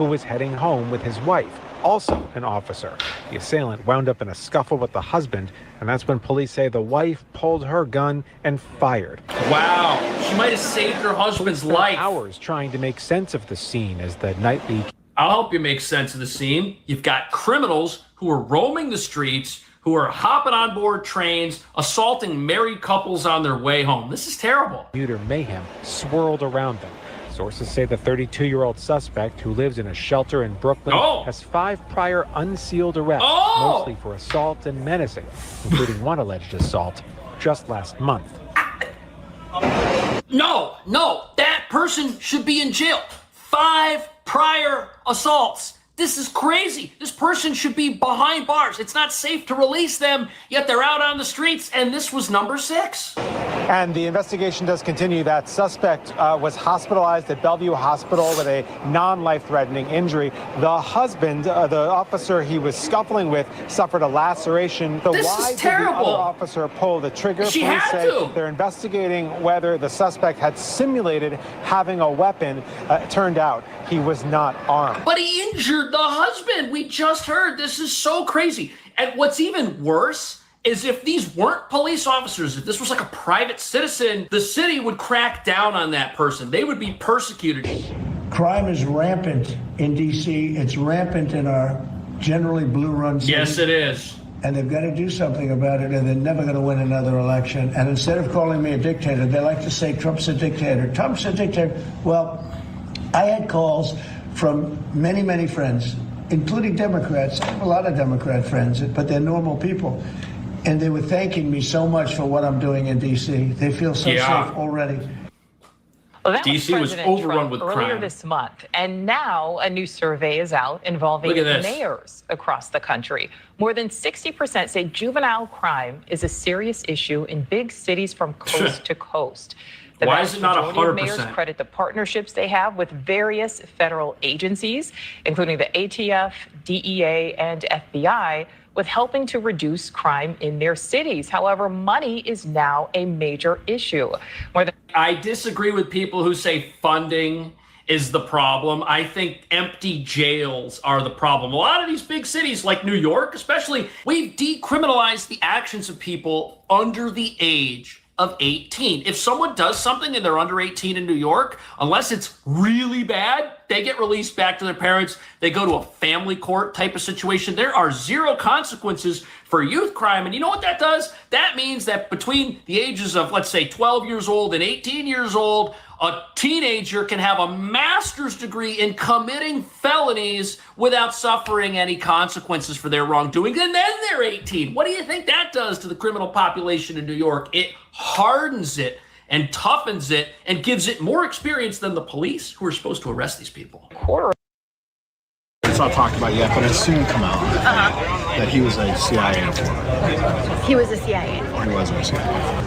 who was heading home with his wife, also an officer. The assailant wound up in a scuffle with the husband, and that's when police say the wife pulled her gun and fired. Wow, she might have saved her husband's life. Hours trying to make sense of the scene as the nightly... I'll help you make sense of the scene. You've got criminals who are roaming the streets, who are hopping on board trains, assaulting married couples on their way home. This is terrible. Commuter mayhem swirled around them. Sources say the 32-year-old suspect, who lives in a shelter in Brooklyn, has 5 prior unsealed arrests, mostly for assault and menacing, including one alleged assault just last month. No, that person should be in jail. 5 prior assaults. This is crazy. This person should be behind bars. It's not safe to release them, yet they're out on the streets, and this was number 6. And the investigation does continue. That suspect was hospitalized at Bellevue Hospital with a non-life-threatening injury. The husband, the officer he was scuffling with, suffered a laceration. This is terrible. Did the other officer pull the trigger? She Police had say to. They're investigating whether the suspect had simulated having a weapon. It turned out he was not armed. But he injured the husband. We just heard. This is so crazy. And what's even worse is if these weren't police officers, if this was like a private citizen, the city would crack down on that person. They would be persecuted. Crime is rampant in D.C. It's rampant in our generally blue-run cities. Yes, it is. And they've got to do something about it, and they're never going to win another election. And instead of calling me a dictator, they like to say Trump's a dictator. Trump's a dictator. Well, I had calls from many, many friends, including Democrats. I have a lot of Democrat friends, but they're normal people. And they were thanking me so much for what I'm doing in D.C. They feel so safe already. Well, that D.C. was overrun with crime earlier this month, and now a new survey is out involving mayors across the country. More than 60% say juvenile crime is a serious issue in big cities from coast to coast. The Why is it not 100%? Mayors credit the partnerships they have with various federal agencies, including the ATF, DEA, and FBI, with helping to reduce crime in their cities. However, money is now a major issue. I disagree with people who say funding is the problem. I think empty jails are the problem. A lot of these big cities, like New York especially, we've decriminalized the actions of people under the age of 18. If someone does something and they're under 18 in New York, unless it's really bad, they get released back to their parents. They go to a family court type of situation. There are 0 consequences for youth crime. And you know what that does? That means that between the ages of, let's say, 12 years old and 18 years old, a teenager can have a master's degree in committing felonies without suffering any consequences for their wrongdoing. And then they're 18. What do you think that does to the criminal population in New York? It hardens it and toughens it and gives it more experience than the police who are supposed to arrest these people. It's not talked about yet, but it'll soon come out that he was a CIA informant. He was a CIA informant. He was a CIA.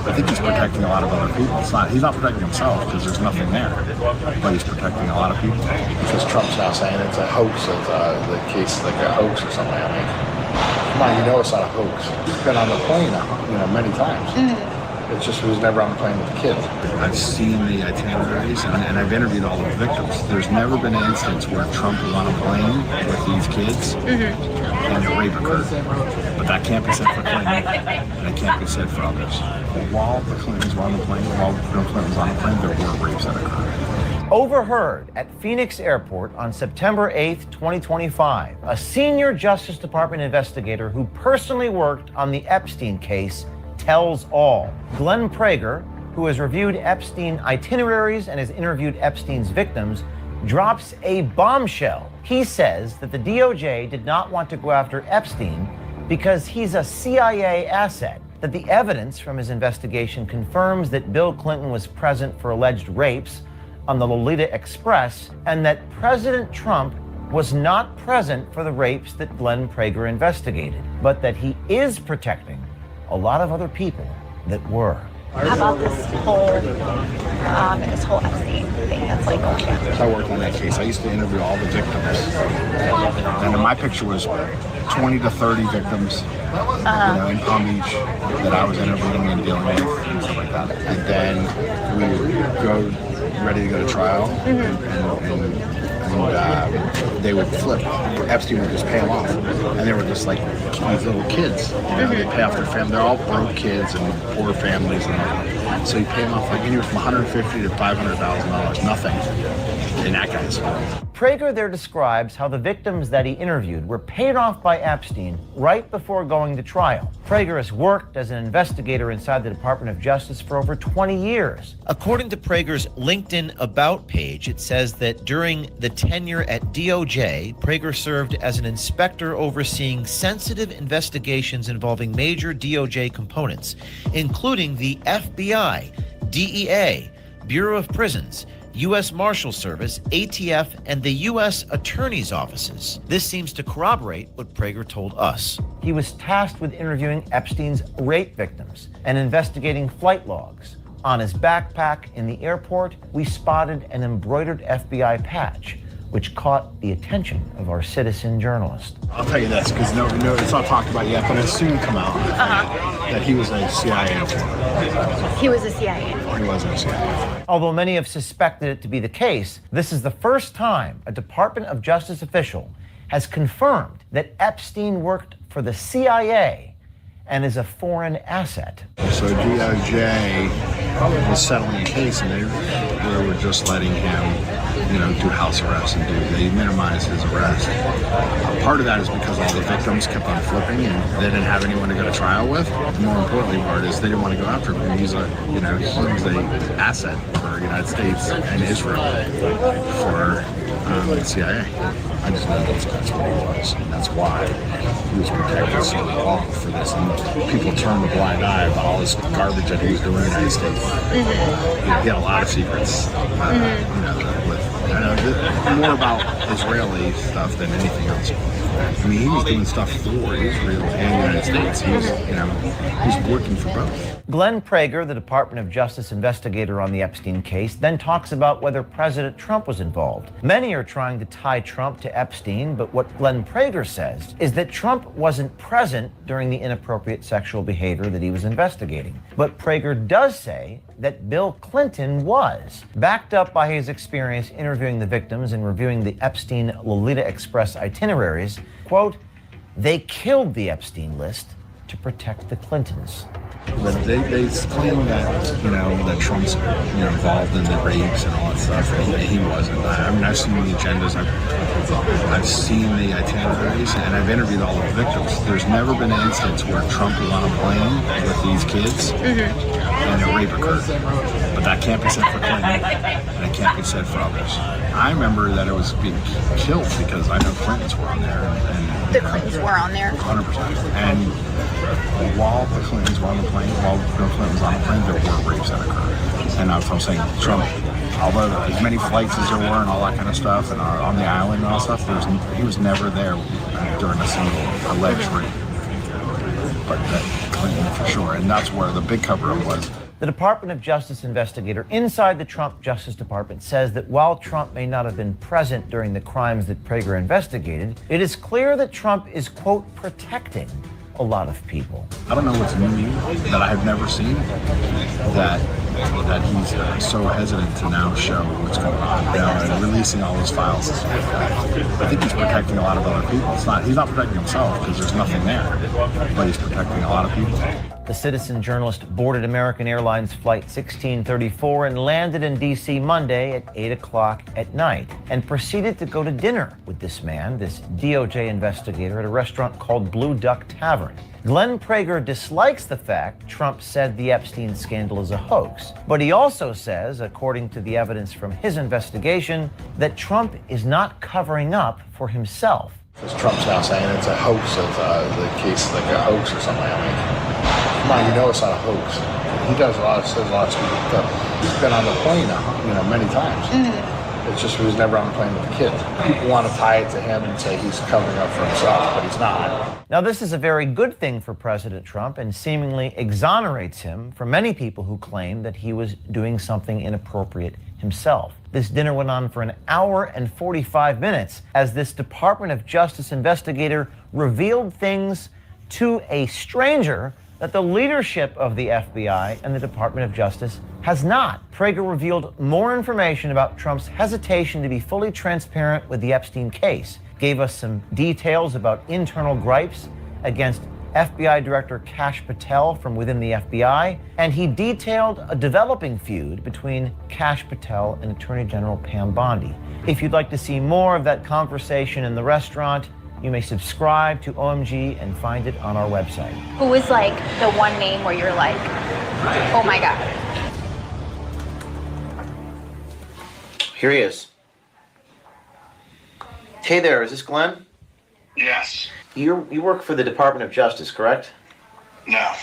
I think he's protecting a lot of other people. He's not protecting himself because there's nothing there, but he's protecting a lot of people. Because Trump's now saying it's a hoax, it's the case like a hoax or something. I mean, come on, you know it's not a hoax. He's been on the plane, many times. It's just he was never on the plane with the kids. I've seen the itineraries and I've interviewed all the victims. There's never been an instance where Trump was on a plane with these kids and a rape occurred. But that can't be said for Clinton. That can't be said for others. While the Clintons were on the plane, while Bill Clinton was on the plane, there were rapes that occurred. Overheard at Phoenix Airport on September 8th, 2025, a senior Justice Department investigator who personally worked on the Epstein case tells all. Glenn Prager, who has reviewed Epstein itineraries and has interviewed Epstein's victims, drops a bombshell. He says that the DOJ did not want to go after Epstein because he's a CIA asset, that the evidence from his investigation confirms that Bill Clinton was present for alleged rapes on the Lolita Express, and that President Trump was not present for the rapes that Glenn Prager investigated, but that he is protecting a lot of other people that were. How about this whole Epstein thing that's like going on? I worked on that case. I used to interview all the victims. And my picture was 20 to 30 victims in Palm Beach that I was interviewing and dealing with and stuff like that. And then we would go ready to go to trial. And and they would flip. Epstein would just pay them off, and they were just like these little kids. You know, they pay off their family. They're all broke kids and poor families, and so you pay them off like anywhere from $150,000 to $500,000, nothing in that guy's world. Prager there describes how the victims that he interviewed were paid off by Epstein right before going to trial. Prager has worked as an investigator inside the Department of Justice for over 20 years. According to Prager's LinkedIn About page, it says that during the tenure at DOJ, Prager served as an inspector overseeing sensitive investigations involving major DOJ components, including the FBI, DEA, Bureau of Prisons, U.S. Marshal Service, ATF, and the U.S. Attorney's offices. This seems to corroborate what Prager told us. He was tasked with interviewing Epstein's rape victims and investigating flight logs. On his backpack in the airport, we spotted an embroidered FBI patch, which caught the attention of our citizen journalist. I'll tell you this, because no, it's not talked about yet, but it'll soon come out that he was a CIA informant. He was a CIA. He wasn't a CIA. Although many have suspected it to be the case, this is the first time a Department of Justice official has confirmed that Epstein worked for the CIA and is a foreign asset. So DOJ was settling the case, and they were just letting him, do house arrest and they minimized his arrest. Part of that is because all the victims kept on flipping, and they didn't have anyone to go to trial with. The more importantly part is they didn't want to go after him. He's a, he's an asset for the United States and Israel for the CIA. I just know that's what he was, and that's why he was protected so long for this. And people turned a blind eye about all this garbage that he was doing in the United States. He had a lot of secrets. More about Israeli stuff than anything else. I mean, he was doing stuff for Israel and the United States. He was working for both. Glenn Prager, the Department of Justice investigator on the Epstein case, then talks about whether President Trump was involved. Many are trying to tie Trump to Epstein, but what Glenn Prager says is that Trump wasn't present during the inappropriate sexual behavior that he was investigating. But Prager does say that Bill Clinton was, backed up by his experience interviewing the victims and reviewing the Epstein Lolita Express itineraries. Quote, "They killed the Epstein list to protect the Clintons." But they claim that Trump's involved in the rapes and all that stuff, and he wasn't. I mean, I've seen the agendas, I've seen the itineraries, and I've interviewed all the victims. There's never been an instance where Trump was on a plane with these kids and a rape occurred. But that can't be said for Clinton, and it can't be said for others. I remember that it was being killed because I know Clintons were on there. And The Clintons were on there. 100%. And while the Clintons were on the plane, while Bill Clinton was on the plane, there were rapes that occurred. And that's what I'm saying. Trump, although as many flights as there were and all that kind of stuff, and on the island and all that stuff, he was never there during a single alleged rape. But Clinton for sure. And that's where the big cover-up was. The Department of Justice investigator inside the Trump Justice Department says that while Trump may not have been present during the crimes that Prager investigated, it is clear that Trump is, quote, protecting a lot of people. I don't know what's new that I have never seen that he's so hesitant to now show what's going on, and releasing all those files. I think he's protecting a lot of other people. He's not protecting himself because there's nothing there, but he's protecting a lot of people. The citizen journalist boarded American Airlines Flight 1634 and landed in D.C. Monday at 8 o'clock at night and proceeded to go to dinner with this man, this DOJ investigator, at a restaurant called Blue Duck Tavern. Glenn Prager dislikes the fact Trump said the Epstein scandal is a hoax, but he also says, according to the evidence from his investigation, that Trump is not covering up for himself. Because Trump's now saying it's a hoax, it's the case is like a hoax or something. I mean, come on, it's not a hoax. He says a lot of stupid stuff. He's been on the plane, many times. It's just he was never on the plane with the kids. People want to tie it to him and say he's covering up for himself, but he's not. Now, this is a very good thing for President Trump and seemingly exonerates him from many people who claim that he was doing something inappropriate himself. This dinner went on for an hour and 45 minutes as this Department of Justice investigator revealed things to a stranger that the leadership of the FBI and the Department of Justice has not. Prager revealed more information about Trump's hesitation to be fully transparent with the Epstein case, gave us some details about internal gripes against FBI Director Kash Patel from within the FBI, and he detailed a developing feud between Kash Patel and Attorney General Pam Bondi. If you'd like to see more of that conversation in the restaurant, you may subscribe to OMG and find it on our website. Who is like the one name where you're like, oh my God? Here he is. Hey there, is this Glenn? Yes. You work for the Department of Justice, correct? No.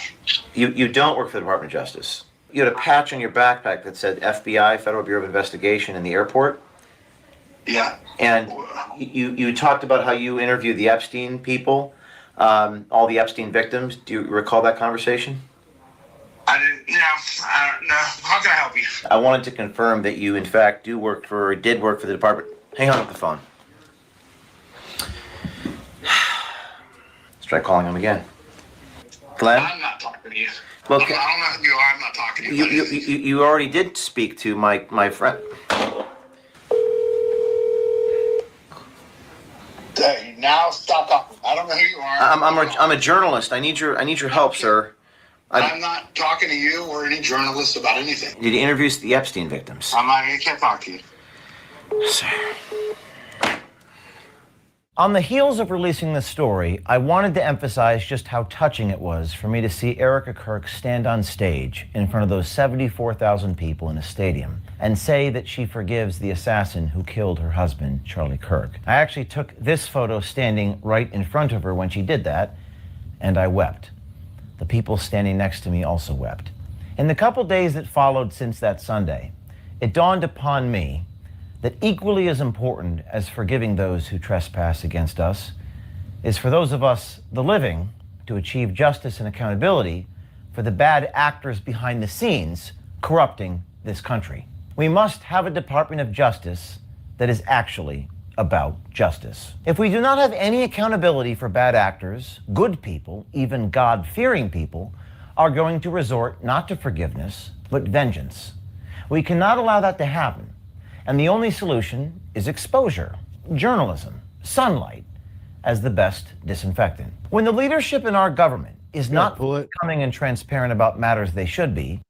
You don't work for the Department of Justice. You had a patch on your backpack that said FBI, Federal Bureau of Investigation, in the airport? Yeah. And you talked about how you interviewed the Epstein people, all the Epstein victims. Do you recall that conversation? I didn't, I don't know. How can I help you? I wanted to confirm that you, in fact, did work for the department. Hang on with the phone. Let's try calling him again. Glenn? I'm not talking to you. Well, I don't know who you are. I'm not talking to you. You already did speak to my friend. Hey, now stop talking. I don't know who you are. I'm a journalist. I need your help, sir. I'm not talking to you or any journalist about anything. Did you interview the Epstein victims? I can't talk to you. Sir. On the heels of releasing this story, I wanted to emphasize just how touching it was for me to see Erica Kirk stand on stage in front of those 74,000 people in a stadium and say that she forgives the assassin who killed her husband, Charlie Kirk. I actually took this photo standing right in front of her when she did that, and I wept. The people standing next to me also wept. In the couple days that followed since that Sunday, it dawned upon me that equally as important as forgiving those who trespass against us is for those of us, the living, to achieve justice and accountability for the bad actors behind the scenes corrupting this country. We must have a Department of Justice that is actually about justice. If we do not have any accountability for bad actors, good people, even God-fearing people, are going to resort not to forgiveness, but vengeance. We cannot allow that to happen. And the only solution is exposure, journalism, sunlight as the best disinfectant. When the leadership in our government is not coming and transparent about matters they should be.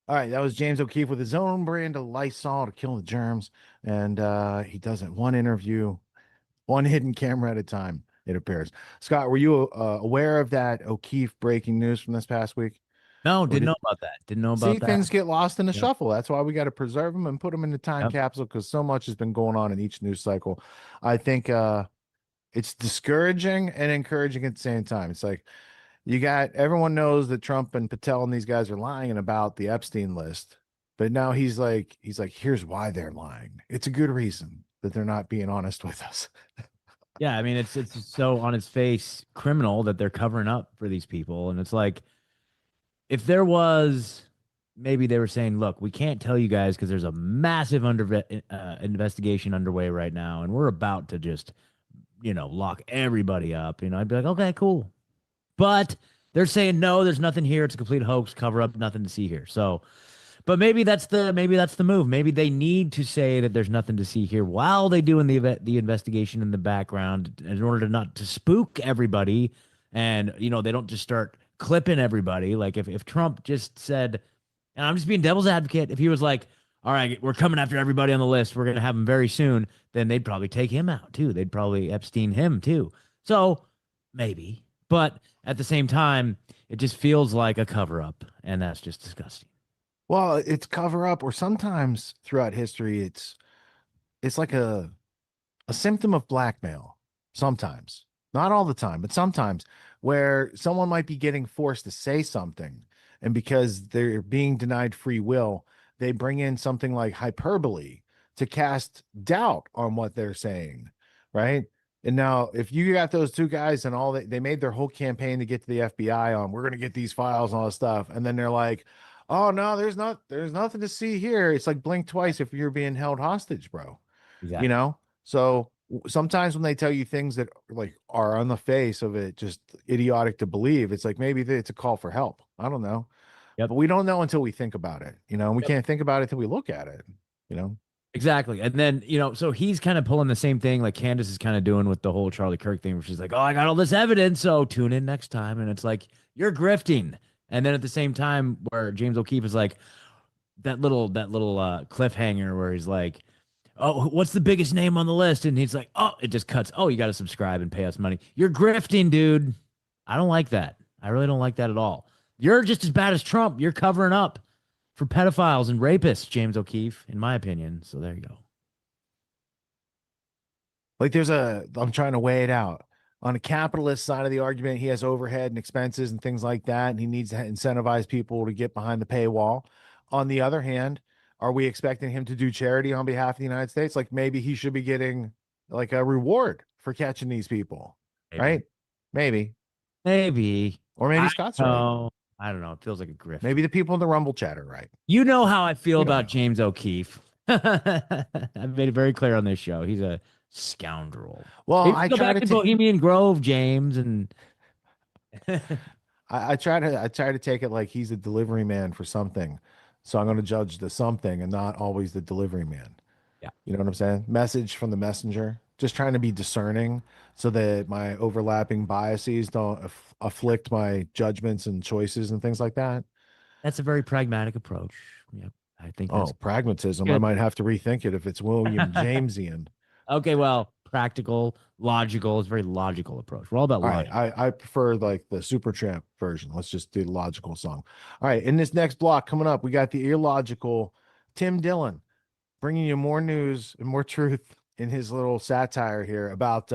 All right, that was James O'Keefe with his own brand of Lysol to kill the germs. And he does it one interview, one hidden camera at a time, it appears. Scott, were you aware of that O'Keefe breaking news from this past week? No, didn't know about that. Didn't know about that. Things get lost in the shuffle. That's why we got to preserve them and put them in the time capsule, because so much has been going on in each news cycle. I think it's discouraging and encouraging at the same time. It's like everyone knows that Trump and Patel and these guys are lying about the Epstein list, but now he's like, here's why they're lying. It's a good reason that they're not being honest with us. Yeah, I mean, it's so on its face criminal that they're covering up for these people, and it's like, if there was, maybe they were saying, look, we can't tell you guys because there's a massive investigation underway right now, and we're about to just, lock everybody up. I'd be like, okay, cool. But they're saying, no, there's nothing here. It's a complete hoax, cover up, nothing to see here. So, but maybe that's the move. Maybe they need to say that there's nothing to see here while they doing the investigation in the background in order to not to spook everybody. And, they don't just start clipping everybody. Like if Trump just said, and I'm just being devil's advocate, if he was like, all right, we're coming after everybody on the list, we're going to have him very soon, then they'd probably take him out too. They'd probably Epstein him too. So maybe, but at the same time, it just feels like a cover up, and that's just disgusting. Well, it's cover up, or sometimes throughout history, it's like a symptom of blackmail. Sometimes, not all the time, but sometimes, where someone might be getting forced to say something, and because they're being denied free will, they bring in something like hyperbole to cast doubt on what they're saying, right? And now, if you got those two guys and they made their whole campaign to get to the FBI on, we're going to get these files and all this stuff, and then they're like, oh no, there's nothing to see here. It's like blink twice if you're being held hostage, bro. Exactly. So sometimes when they tell you things that like are on the face of it just idiotic to believe, it's like maybe it's a call for help. I don't know. Yep. But we don't know until we think about it, and we can't think about it till we look at it, Exactly. And then, so he's kind of pulling the same thing like Candace is kind of doing with the whole Charlie Kirk thing, where she's like, oh, I got all this evidence, so tune in next time. And it's like, you're grifting. And then at the same time, where James O'Keefe is like, that little cliffhanger where he's like, oh, what's the biggest name on the list? And he's like, oh, it just cuts. Oh, you got to subscribe and pay us money. You're grifting, dude. I don't like that. I really don't like that at all. You're just as bad as Trump. You're covering up for pedophiles and rapists, James O'Keefe, in my opinion. So there you go. Like I'm trying to weigh it out. On a capitalist side of the argument, he has overhead and expenses and things like that, and he needs to incentivize people to get behind the paywall. On the other hand, are we expecting him to do charity on behalf of the United States? Like maybe he should be getting like a reward for catching these people, right? Maybe. Or maybe Scott's right. I don't know. It feels like a grift. Maybe the people in the Rumble chat are right. You know how I feel about James O'Keefe. I've made it very clear on this show. He's a scoundrel. Well, I try to Bohemian Grove, James, and I try to take it like he's a delivery man for something. So I'm going to judge the something and not always the delivery man. Yeah. You know what I'm saying? Message from the messenger. Just trying to be discerning so that my overlapping biases don't afflict my judgments and choices and things like that. That's a very pragmatic approach. Yep. I think that's pragmatism. good. I might have to rethink it if it's William Jamesian. Okay, well, practical, logical. It's a very logical approach. We're all about logic. Right, I prefer like the Supertramp version. Let's just do the logical song. All right, in this next block coming up, we got the illogical Tim Dillon bringing you more news and more truth in his little satire here about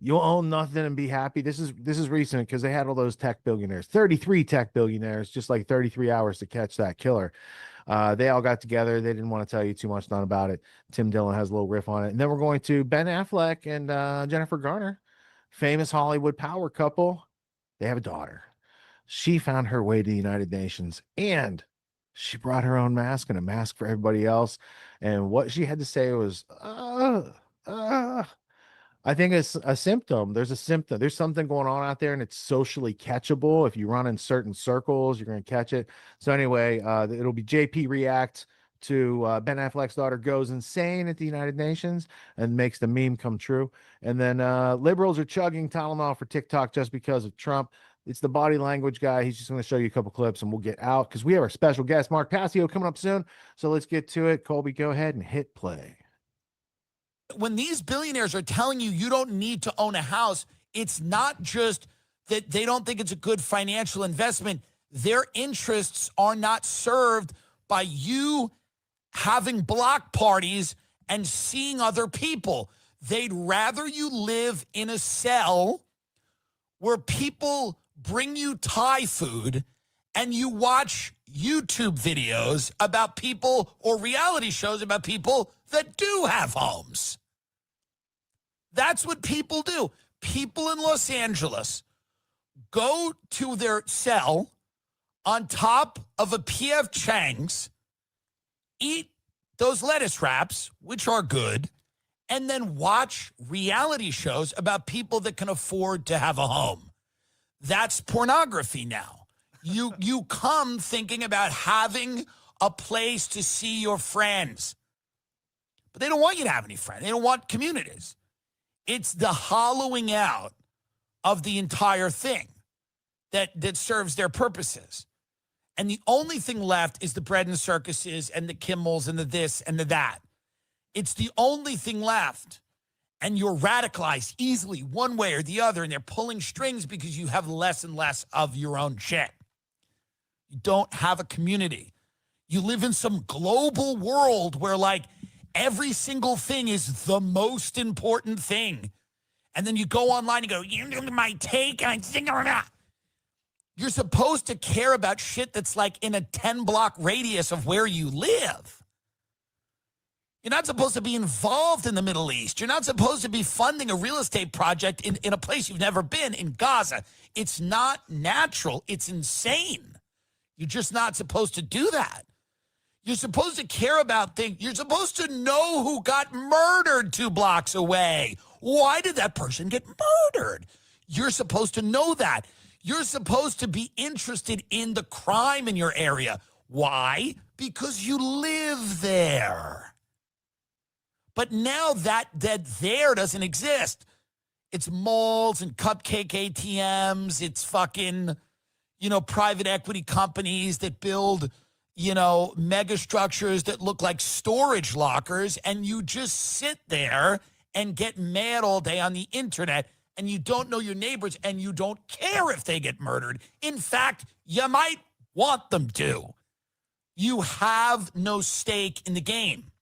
you'll own nothing and be happy. This is recent because they had all those tech billionaires, 33 tech billionaires, just like 33 hours to catch that killer. They all got together. They didn't want to tell you too much about it. Tim Dillon has a little riff on it. And then we're going to Ben Affleck and Jennifer Garner, famous Hollywood power couple. They have a daughter. She found her way to the United Nations and she brought her own mask and a mask for everybody else. And what she had to say was, I think it's a symptom. There's a symptom. There's something going on out there and it's socially catchable. If you run in certain circles, you're going to catch it. So anyway, it'll be JP React to Ben Affleck's daughter goes insane at the United Nations and makes the meme come true. And then liberals are chugging Tylenol for TikTok just because of Trump. It's the body language guy. He's just going to show you a couple clips and we'll get out because we have our special guest, Mark Passio, coming up soon. So let's get to it. Colby, go ahead and hit play. When these billionaires are telling you you don't need to own a house, it's not just that they don't think it's a good financial investment. Their interests are not served by you having block parties and seeing other people. They'd rather you live in a cell where people bring you Thai food and you watch YouTube videos about people or reality shows about people that do have homes. That's what people do. People in Los Angeles go to their cell on top of a P.F. Chang's, eat those lettuce wraps, which are good, and then watch reality shows about people that can afford to have a home. That's pornography now. You come thinking about having a place to see your friends. But they don't want you to have any friends. They don't want communities. It's the hollowing out of the entire thing that serves their purposes. And the only thing left is the bread and circuses and the Kimmels and the this and the that. It's the only thing left. And you're radicalized easily one way or the other, and they're pulling strings because you have less and less of your own shit. You don't have a community. You live in some global world where, like, every single thing is the most important thing. And then you go online and go, you know my take, and I think or not. You're supposed to care about shit that's like in a 10-block radius of where you live. You're not supposed to be involved in the Middle East. You're not supposed to be funding a real estate project in a place you've never been, in Gaza. It's not natural. It's insane. You're just not supposed to do that. You're supposed to care about things. You're supposed to know who got murdered 2 blocks away. Why did that person get murdered? You're supposed to know that. You're supposed to be interested in the crime in your area. Why? Because you live there. But now that there doesn't exist. It's malls and cupcake ATMs. It's fucking, private equity companies that build, mega structures that look like storage lockers. And you just sit there and get mad all day on the internet, and you don't know your neighbors, and you don't care if they get murdered. In fact, you might want them to. You have no stake in the game.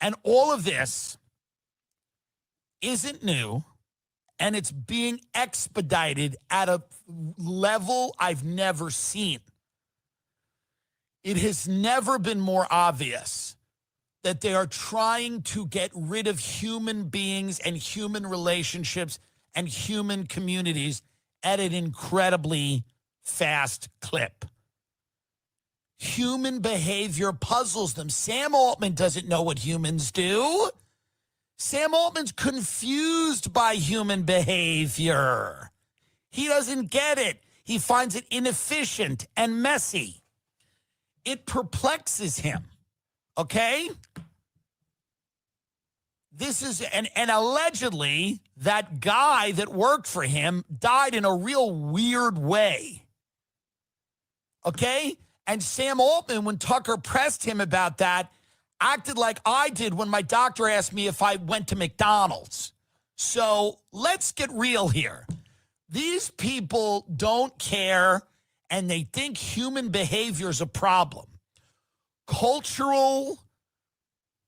And all of this isn't new, and it's being expedited at a level I've never seen. It has never been more obvious that they are trying to get rid of human beings and human relationships and human communities at an incredibly fast clip. Human behavior puzzles them. Sam Altman doesn't know what humans do. Sam Altman's confused by human behavior. He doesn't get it. He finds it inefficient and messy. It perplexes him. Okay? This is, and allegedly, that guy that worked for him died in a real weird way. Okay? And Sam Altman, when Tucker pressed him about that, acted like I did when my doctor asked me if I went to McDonald's. So let's get real here. These people don't care, and they think human behavior is a problem. Cultural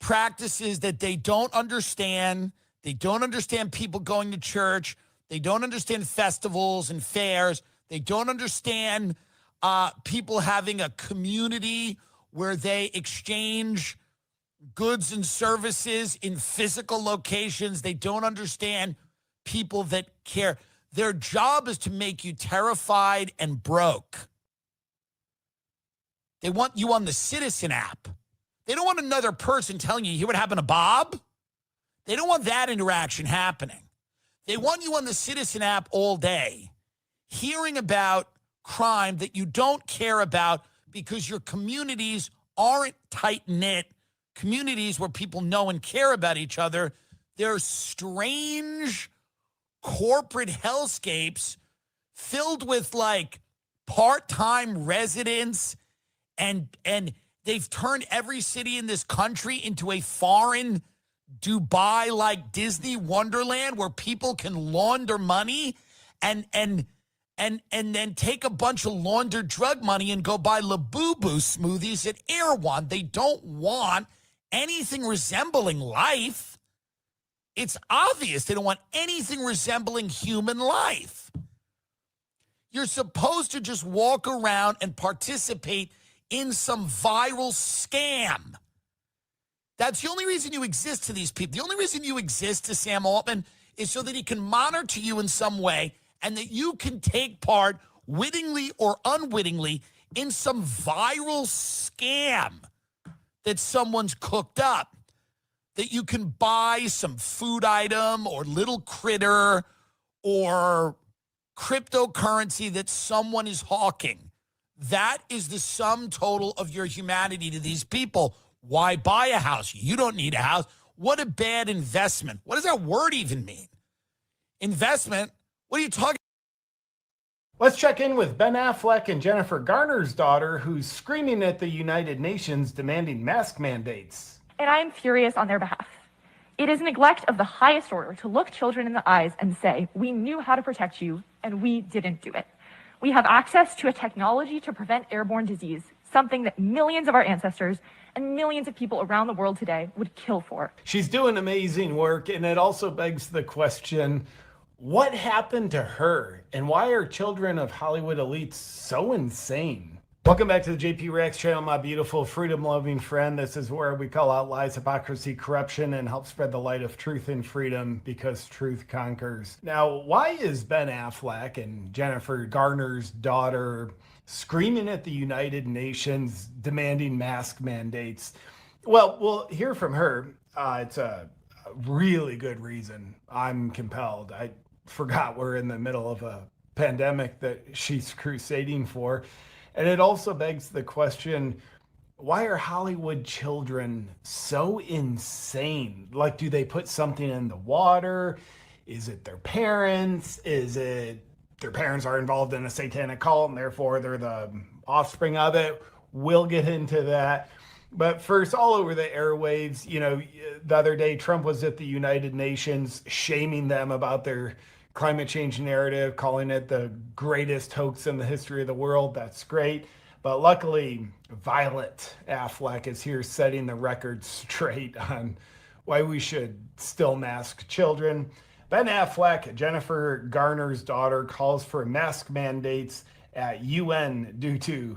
practices that they don't understand. They don't understand people going to church. They don't understand festivals and fairs. They don't understand people having a community where they exchange goods and services in physical locations. They don't understand people that care. Their job is to make you terrified and broke. They want you on the Citizen app. They don't want another person telling you, hear what happened to Bob? They don't want that interaction happening. They want you on the Citizen app all day, hearing about crime that you don't care about because your communities aren't tight-knit communities where people know and care about each other. They're strange corporate hellscapes filled with like part-time residents, and they've turned every city in this country into a foreign Dubai like Disney Wonderland where people can launder money and then take a bunch of laundered drug money and go buy Labubu smoothies at Erewhon. They don't want anything resembling life. It's obvious they don't want anything resembling human life. You're supposed to just walk around and participate in some viral scam. That's the only reason you exist to these people. The only reason you exist to Sam Altman is so that he can monitor you in some way and that you can take part wittingly or unwittingly in some viral scam that someone's cooked up, that you can buy some food item or little critter or cryptocurrency that someone is hawking. That is the sum total of your humanity to these people. Why buy a house? You don't need a house. What a bad investment. What does that word even mean? Investment? What are you talking about? Let's check in with Ben Affleck and Jennifer Garner's daughter, who's screaming at the United Nations demanding mask mandates. And I am furious on their behalf. It is neglect of the highest order to look children in the eyes and say, we knew how to protect you, and we didn't do it. We have access to a technology to prevent airborne disease, something that millions of our ancestors and millions of people around the world today would kill for. She's doing amazing work, and it also begs the question, what happened to her? And why are children of Hollywood elites so insane? Welcome back to the JP Rex channel, my beautiful freedom-loving friend. This is where we call out lies, hypocrisy, corruption, and help spread the light of truth and freedom because truth conquers. Now, why is Ben Affleck and Jennifer Garner's daughter screaming at the United Nations demanding mask mandates? Well, we'll hear from her. It's a really good reason. I'm compelled. I forgot we're in the middle of a pandemic that she's crusading for. And it also begs the question, why are Hollywood children so insane? Like, do they put something in the water? Is it their parents? Is it their parents are involved in a satanic cult and therefore they're the offspring of it? We'll get into that. But first, all over the airwaves, you know, the other day, Trump was at the United Nations shaming them about their climate change narrative, calling it the greatest hoax in the history of the world. That's great. But luckily, Violet Affleck is here setting the record straight on why we should still mask children. Ben Affleck, Jennifer Garner's daughter, calls for mask mandates at UN due to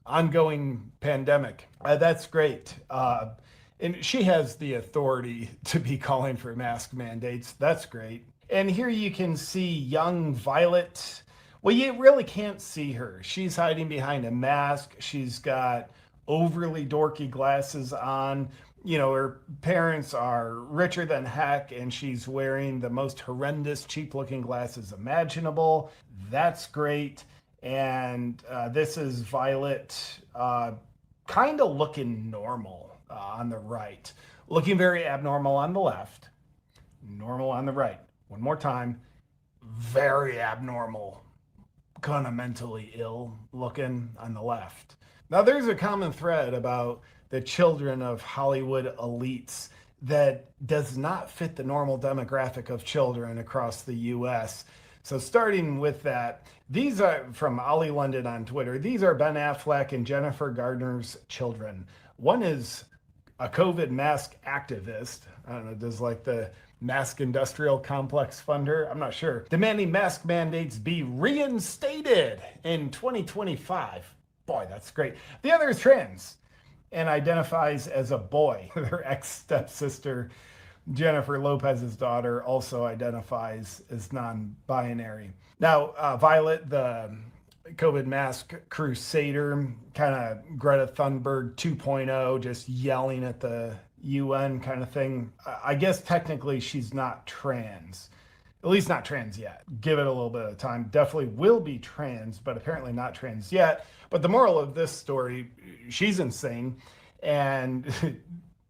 ongoing pandemic. That's great. And she has the authority to be calling for mask mandates. That's great. And here you can see young Violet. Well, you really can't see her. She's hiding behind a mask. She's got overly dorky glasses on. You know, her parents are richer than heck, and she's wearing the most horrendous, cheap-looking glasses imaginable. That's great. And this is Violet kind of looking normal on the right. Looking very abnormal on the left. Normal on the right. One more time, very abnormal, kind of mentally ill looking on the left. Now, there's a common thread about the children of Hollywood elites that does not fit the normal demographic of children across the U.S. So starting with that, these are from Ollie London on Twitter. These are Ben Affleck and Jennifer Garner's children. One is a COVID mask activist. I don't know, does like the mask industrial complex funder? I'm not sure. Demanding mask mandates be reinstated in 2025. Boy, that's great. The other is trans and identifies as a boy. Their ex-stepsister, Jennifer Lopez's daughter, also identifies as non-binary. Now, Violet, the COVID mask crusader, kind of Greta Thunberg 2.0, just yelling at the UN kind of thing. I guess technically she's not trans, at least not trans yet. Give it a little bit of time. Definitely will be trans, but apparently not trans yet. But the moral of this story, she's insane. And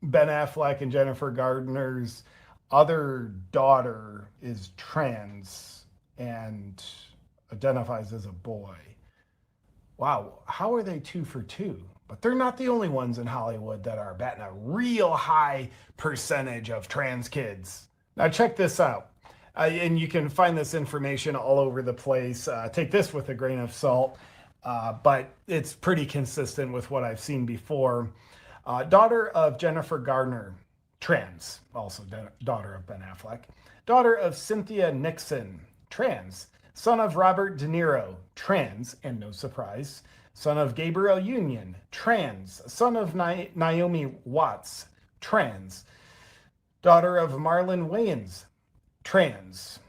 Ben Affleck and Jennifer Garner's other daughter is trans and identifies as a boy. Wow, how are they 2 for 2? But they're not the only ones in Hollywood that are batting a real high percentage of trans kids. Now check this out. And you can find this information all over the place. Take this with a grain of salt, but it's pretty consistent with what I've seen before. Daughter of Jennifer Garner, trans, also daughter of Ben Affleck. Daughter of Cynthia Nixon, trans. Son of Robert De Niro, trans, and no surprise. Son of Gabriel Union, trans. Son of Naomi Watts, trans. Daughter of Marlon Wayans, trans.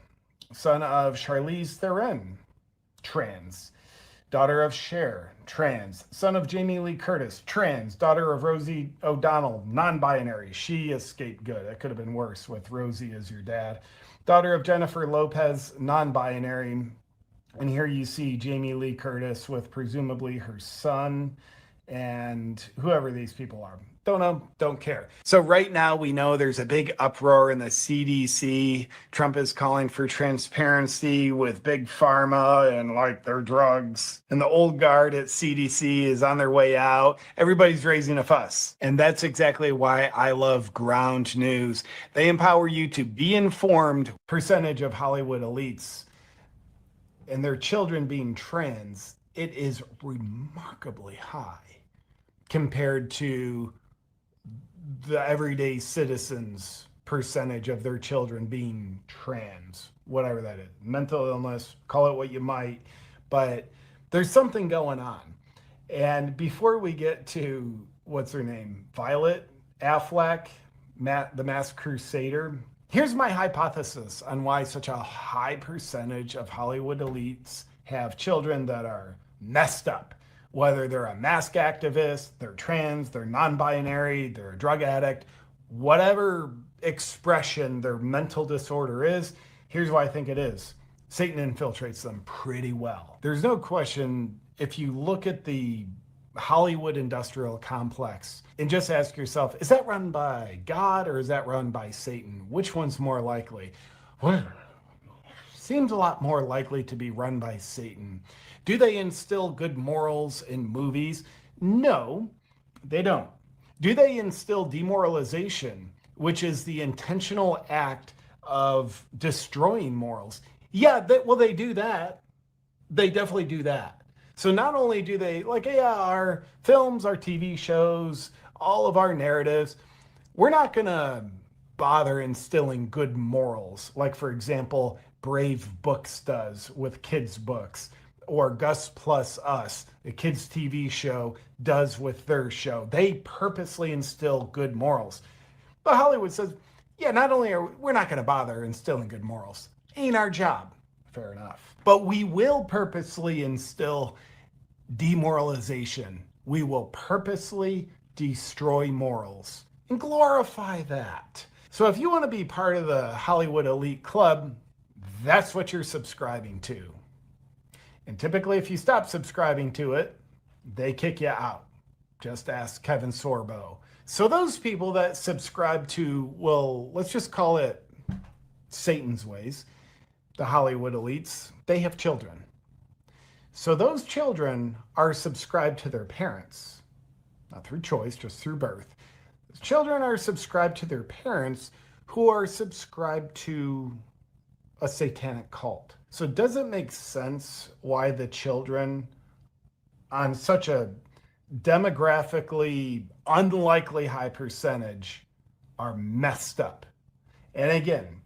Son of Charlize Theron, trans. Daughter of Cher, trans. Son of Jamie Lee Curtis, trans. Daughter of Rosie O'Donnell, non-binary. She escaped good. It could have been worse with Rosie as your dad. Daughter of Jennifer Lopez, non-binary. And here you see Jamie Lee Curtis with presumably her son and whoever these people are. Don't know, don't care. So right now we know there's a big uproar in the CDC. Trump is calling for transparency with big pharma and like their drugs. And the old guard at CDC is on their way out. Everybody's raising a fuss. And that's exactly why I love ground news. They empower you to be informed. Percentage of Hollywood elites and their children being trans, it is remarkably high compared to the everyday citizens' percentage of their children being trans, whatever that is. Mental illness, call it what you might, but there's something going on. And before we get to, what's her name, Violet Affleck, the Masked Crusader, here's my hypothesis on why such a high percentage of Hollywood elites have children that are messed up. Whether they're a mask activist, they're trans, they're non-binary, they're a drug addict, whatever expression their mental disorder is, here's why I think it is. Satan infiltrates them pretty well. There's no question, if you look at the Hollywood industrial complex and just ask yourself, is that run by God or is that run by Satan? Which one's more likely? Well, seems a lot more likely to be run by Satan. Do they instill good morals in movies? No, they don't. Do they instill demoralization, which is the intentional act of destroying morals? Yeah, they do that. They definitely do that. So not only do they, our films, our TV shows, all of our narratives, we're not going to bother instilling good morals. Like, for example, Brave Books does with kids' books, or Gus Plus Us, the kids' TV show, does with their show. They purposely instill good morals. But Hollywood says, yeah, not only we're not going to bother instilling good morals. Ain't our job. Fair enough. But we will purposely instill demoralization. We will purposely destroy morals and glorify that. So if you want to be part of the Hollywood elite club, that's what you're subscribing to. And typically, if you stop subscribing to it, they kick you out. Just ask Kevin Sorbo. So those people that subscribe to, well, let's just call it Satan's ways, the Hollywood elites, they have children. So those children are subscribed to their parents, not through choice, just through birth. Those children are subscribed to their parents, who are subscribed to a satanic cult. So does it make sense why the children on such a demographically unlikely high percentage are messed up? And again,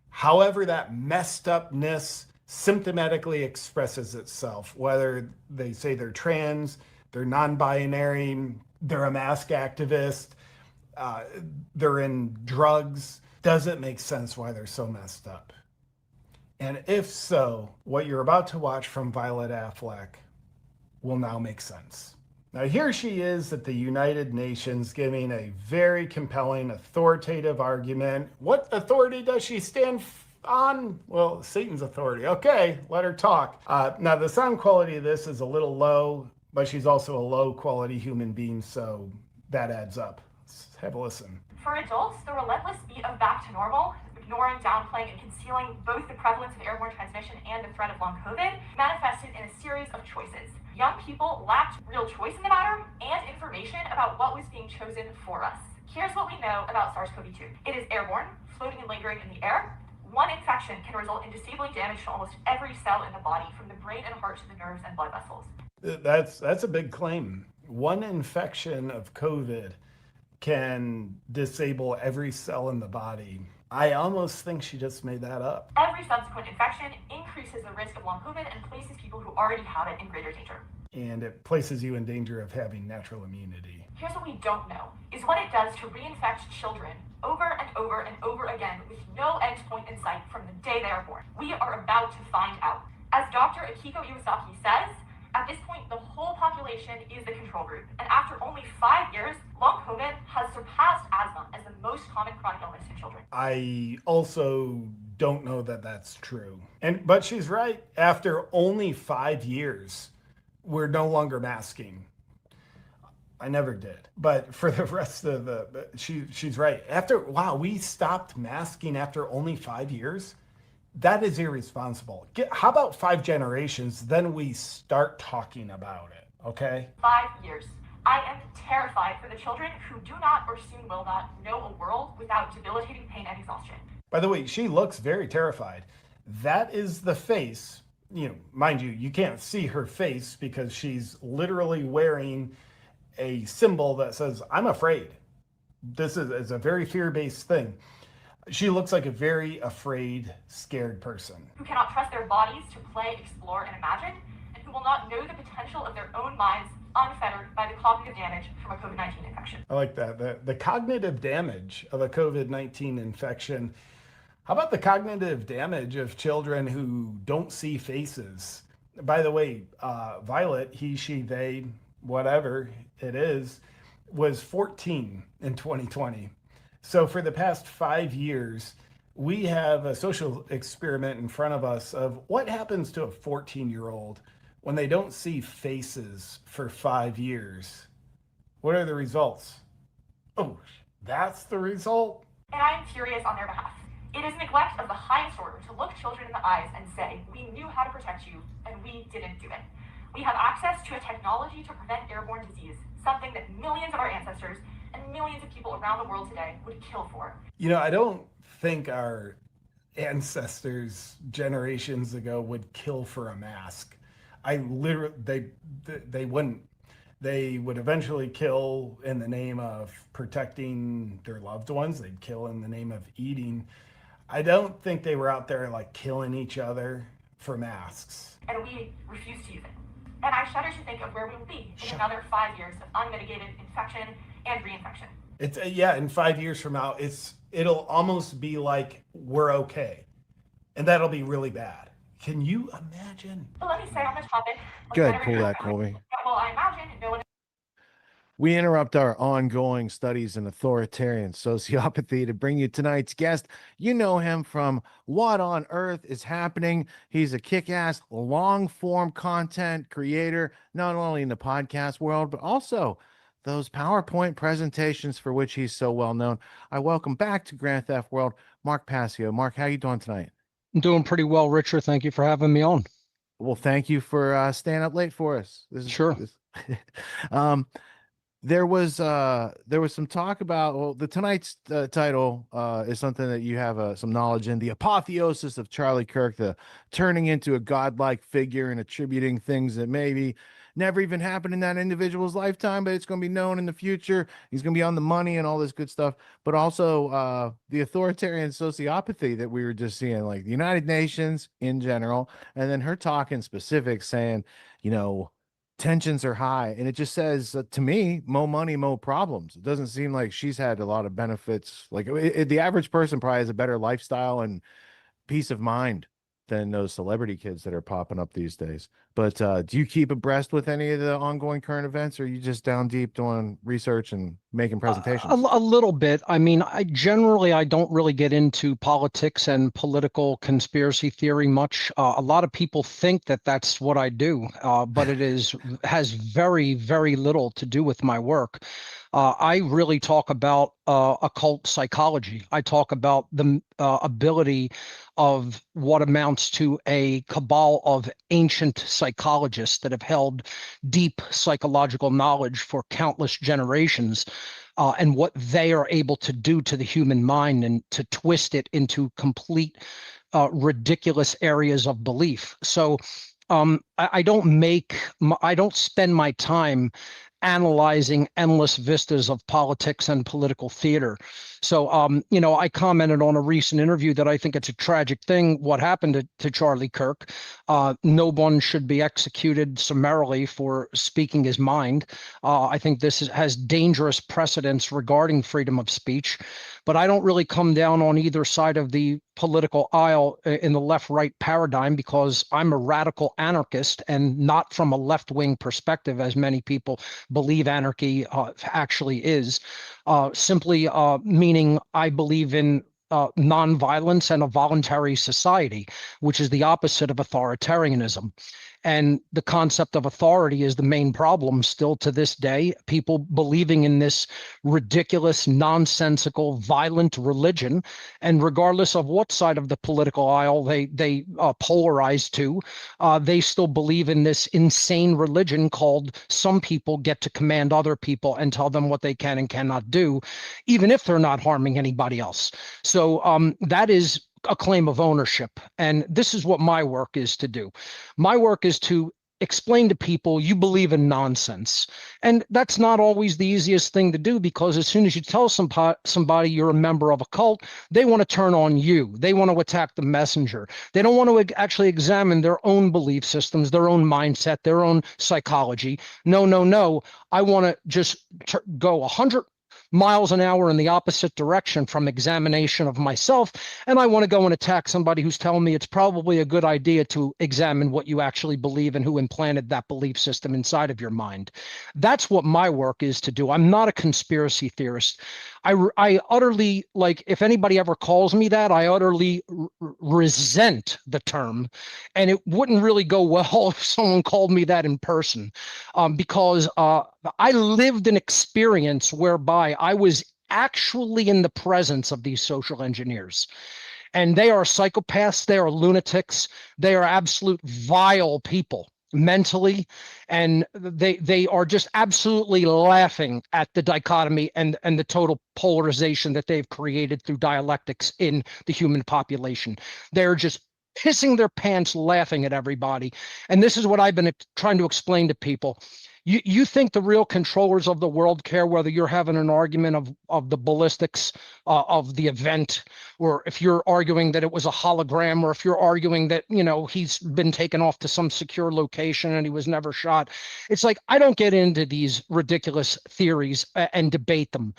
however that messed upness symptomatically expresses itself, whether they say they're trans, they're non-binary, they're a mask activist, they're in drugs, does it make sense why they're so messed up? And if so, what you're about to watch from Violet Affleck will now make sense. Now here she is at the United Nations giving a very compelling, authoritative argument. What authority does she stand on? Well, Satan's authority. Okay, let her talk. Now the sound quality of this is a little low, but she's also a low quality human being, so that adds up. Let's have a listen. For adults, the relentless beat of back to normal, ignoring, downplaying, and concealing both the prevalence of airborne transmission and the threat of long COVID, manifested in a series of choices. Young people lacked real choice in the matter and information about what was being chosen for us. Here's what we know about SARS-CoV-2. It is airborne, floating and lingering in the air. One infection can result in disabling damage to almost every cell in the body, from the brain and heart to the nerves and blood vessels. That's a big claim. One infection of COVID can disable every cell in the body. I almost think she just made that up. Every subsequent infection increases the risk of long COVID and places people who already have it in greater danger. And it places you in danger of having natural immunity. Here's what we don't know, is what it does to reinfect children over and over and over again with no end point in sight from the day they are born. We are about to find out. As Dr. Akiko Iwasaki says, at this point, the whole population is the control group. And after only 5 years, long COVID has surpassed asthma as the most common chronic illness in children. I also don't know that that's true. But she's right. After only 5 years, we're no longer masking. I never did. But for the rest of she's right. We stopped masking after only 5 years? That is irresponsible. How about 5 generations, then we start talking about it, okay? 5 years. I am terrified for the children who do not or soon will not know a world without debilitating pain and exhaustion. By the way, she looks very terrified. That is the face, mind you, you can't see her face because she's literally wearing a symbol that says, I'm afraid. This is a very fear-based thing. She looks like a very afraid, scared person. Who cannot trust their bodies to play, explore, and imagine, and who will not know the potential of their own minds unfettered by the cognitive damage from a COVID-19 infection. I like that. The cognitive damage of a COVID-19 infection. How about the cognitive damage of children who don't see faces? By the way, Violet, he, she, they, whatever it is, was 14 in 2020. So for the past 5 years, we have a social experiment in front of us of what happens to a 14-year-old when they don't see faces for 5 years. What are the results? Oh, that's the result? And I am furious on their behalf. It is neglect of the highest order to look children in the eyes and say, we knew how to protect you, and we didn't do it. We have access to a technology to prevent airborne disease, something that millions of our ancestors and millions of people around the world today would kill for. You know, I don't think our ancestors generations ago would kill for a mask. I literally, they wouldn't. They would eventually kill in the name of protecting their loved ones. They'd kill in the name of eating. I don't think they were out there like killing each other for masks. And we refuse to use it. And I shudder to think of where we will be in another 5 years of unmitigated infection and reinfection. It's yeah, in 5 years from now, it'll almost be like we're okay, and that'll be really bad. Can you imagine? But let me say on this topic. Good, pull that, Colby. Well, I imagine no one. We interrupt our ongoing studies in authoritarian sociopathy to bring you tonight's guest. You know him from What on Earth is Happening. He's a kick-ass long-form content creator, not only in the podcast world, but also those PowerPoint presentations for which he's so well known. I welcome back to Grand Theft World, Mark Passio. Mark, how you doing tonight? I'm doing pretty well, Richard. Thank you for having me on. Well, thank you for staying up late for us. Sure. There was some talk about, the tonight's title is something that you have some knowledge in, the apotheosis of Charlie Kirk, the turning into a godlike figure and attributing things that maybe never even happened in that individual's lifetime, but it's going to be known in the future. He's going to be on the money and all this good stuff, but also the authoritarian sociopathy that we were just seeing, like the United Nations in general, and then her talking specifics saying, you know, tensions are high, and it just says to me, more money, more problems. It doesn't seem like she's had a lot of benefits. Like the average person probably has a better lifestyle and peace of mind than those celebrity kids that are popping up these days. But do you keep abreast with any of the ongoing current events, or are you just down deep doing research and making presentations? A little bit. I mean, I don't really get into politics and political conspiracy theory much. A lot of people think that that's what I do, but it has very, very little to do with my work. I really talk about occult psychology. I talk about the ability of what amounts to a cabal of ancient psychologists that have held deep psychological knowledge for countless generations, and what they are able to do to the human mind and to twist it into complete ridiculous areas of belief. So I don't spend my time analyzing endless vistas of politics and political theater. So, I commented on a recent interview that I think it's a tragic thing what happened to Charlie Kirk. No one should be executed summarily for speaking his mind. I think this has dangerous precedents regarding freedom of speech, but I don't really come down on either side of the political aisle in the left-right paradigm, because I'm a radical anarchist and not from a left-wing perspective, as many people believe anarchy actually is. Simply meaning I believe in nonviolence and a voluntary society, which is the opposite of authoritarianism. And the concept of authority is the main problem still to this day. People believing in this ridiculous, nonsensical, violent religion, and regardless of what side of the political aisle they polarize to, they still believe in this insane religion called some people get to command other people and tell them what they can and cannot do, even if they're not harming anybody else. So that is a claim of ownership. And this is what my work is to do. My work is to explain to people you believe in nonsense. And that's not always the easiest thing to do, because as soon as you tell somebody you're a member of a cult, they want to turn on you. They want to attack the messenger. They don't want to actually examine their own belief systems, their own mindset, their own psychology. No, no, no. I want to just go 100 miles an hour in the opposite direction from examination of myself. And I want to go and attack somebody who's telling me it's probably a good idea to examine what you actually believe and who implanted that belief system inside of your mind. That's what my work is to do. I'm not a conspiracy theorist. I utterly, like, if anybody ever calls me that, I utterly resent the term. And it wouldn't really go well if someone called me that in person, because I lived an experience whereby I was actually in the presence of these social engineers. And they are psychopaths, they are lunatics, they are absolute vile people mentally, and they are just absolutely laughing at the dichotomy and the total polarization that they've created through dialectics in the human population. They're just pissing their pants laughing at everybody. And this is what I've been trying to explain to people. You think the real controllers of the world care whether you're having an argument of the ballistics of the event, or if you're arguing that it was a hologram, or if you're arguing that, you know, he's been taken off to some secure location and he was never shot. It's like, I don't get into these ridiculous theories and debate them.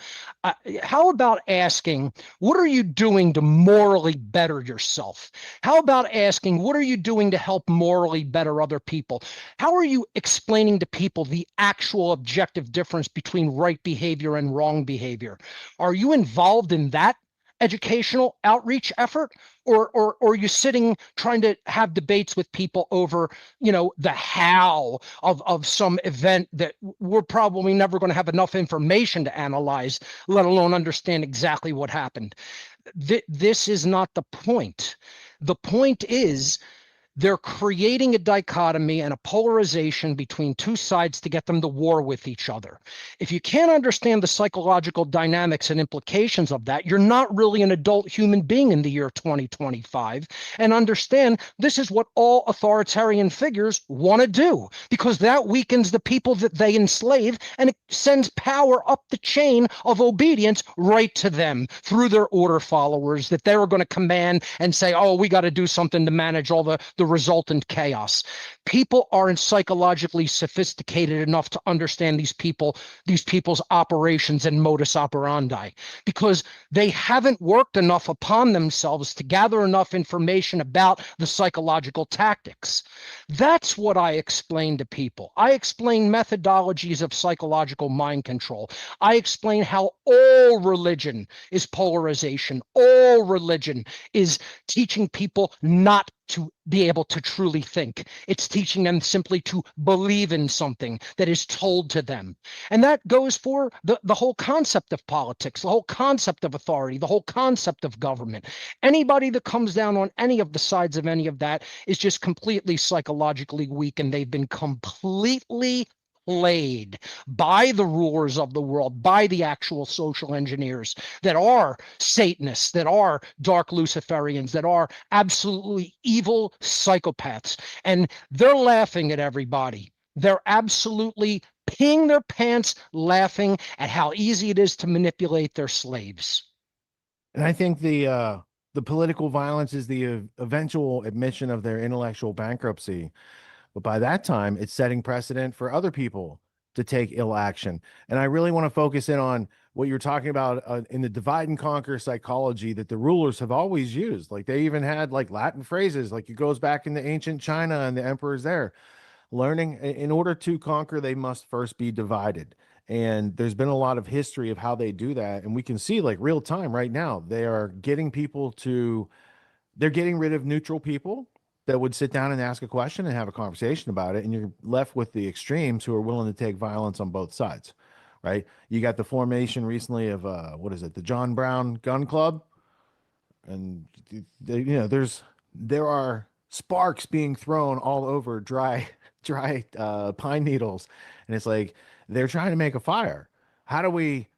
How about asking, what are you doing to morally better yourself? How about asking, what are you doing to help morally better other people? How are you explaining to people the actual objective difference between right behavior and wrong behavior? Are you involved in that educational outreach effort, or are you sitting trying to have debates with people over, you know, the how of some event that we're probably never going to have enough information to analyze, let alone understand exactly what happened? This is not the point. The point is, they're creating a dichotomy and a polarization between two sides to get them to war with each other. If you can't understand the psychological dynamics and implications of that, you're not really an adult human being in the year 2025. And understand this is what all authoritarian figures want to do, because that weakens the people that they enslave, and it sends power up the chain of obedience right to them through their order followers that they're going to command and say, oh, we got to do something to manage all the resultant chaos. People aren't psychologically sophisticated enough to understand these people's operations and modus operandi, because they haven't worked enough upon themselves to gather enough information about the psychological tactics. That's what I explain to people. I explain methodologies of psychological mind control. I explain how all religion is polarization. All religion is teaching people not to be able to truly think. It's teaching them simply to believe in something that is told to them. And that goes for the whole concept of politics, the whole concept of authority, the whole concept of government. Anybody that comes down on any of the sides of any of that is just completely psychologically weak, and they've been completely played by the rulers of the world, by the actual social engineers that are Satanists, that are dark Luciferians, that are absolutely evil psychopaths. And they're laughing at everybody. They're absolutely peeing their pants laughing at how easy it is to manipulate their slaves. And I think the political violence is the eventual admission of their intellectual bankruptcy. But by that time, it's setting precedent for other people to take ill action. And I really want to focus in on what you're talking about in the divide and conquer psychology that the rulers have always used. Like, they even had like Latin phrases, like it goes back into ancient China and the emperors there. Learning, in order to conquer, they must first be divided. And there's been a lot of history of how they do that. And we can see, like, real time right now, they are getting people to, they're getting rid of neutral people that would sit down and ask a question and have a conversation about it. And you're left with the extremes who are willing to take violence on both sides, right? You got the formation recently of, what is it? The John Brown Gun Club. And, they, you know, there are sparks being thrown all over dry pine needles. And it's like, they're trying to make a fire. How do we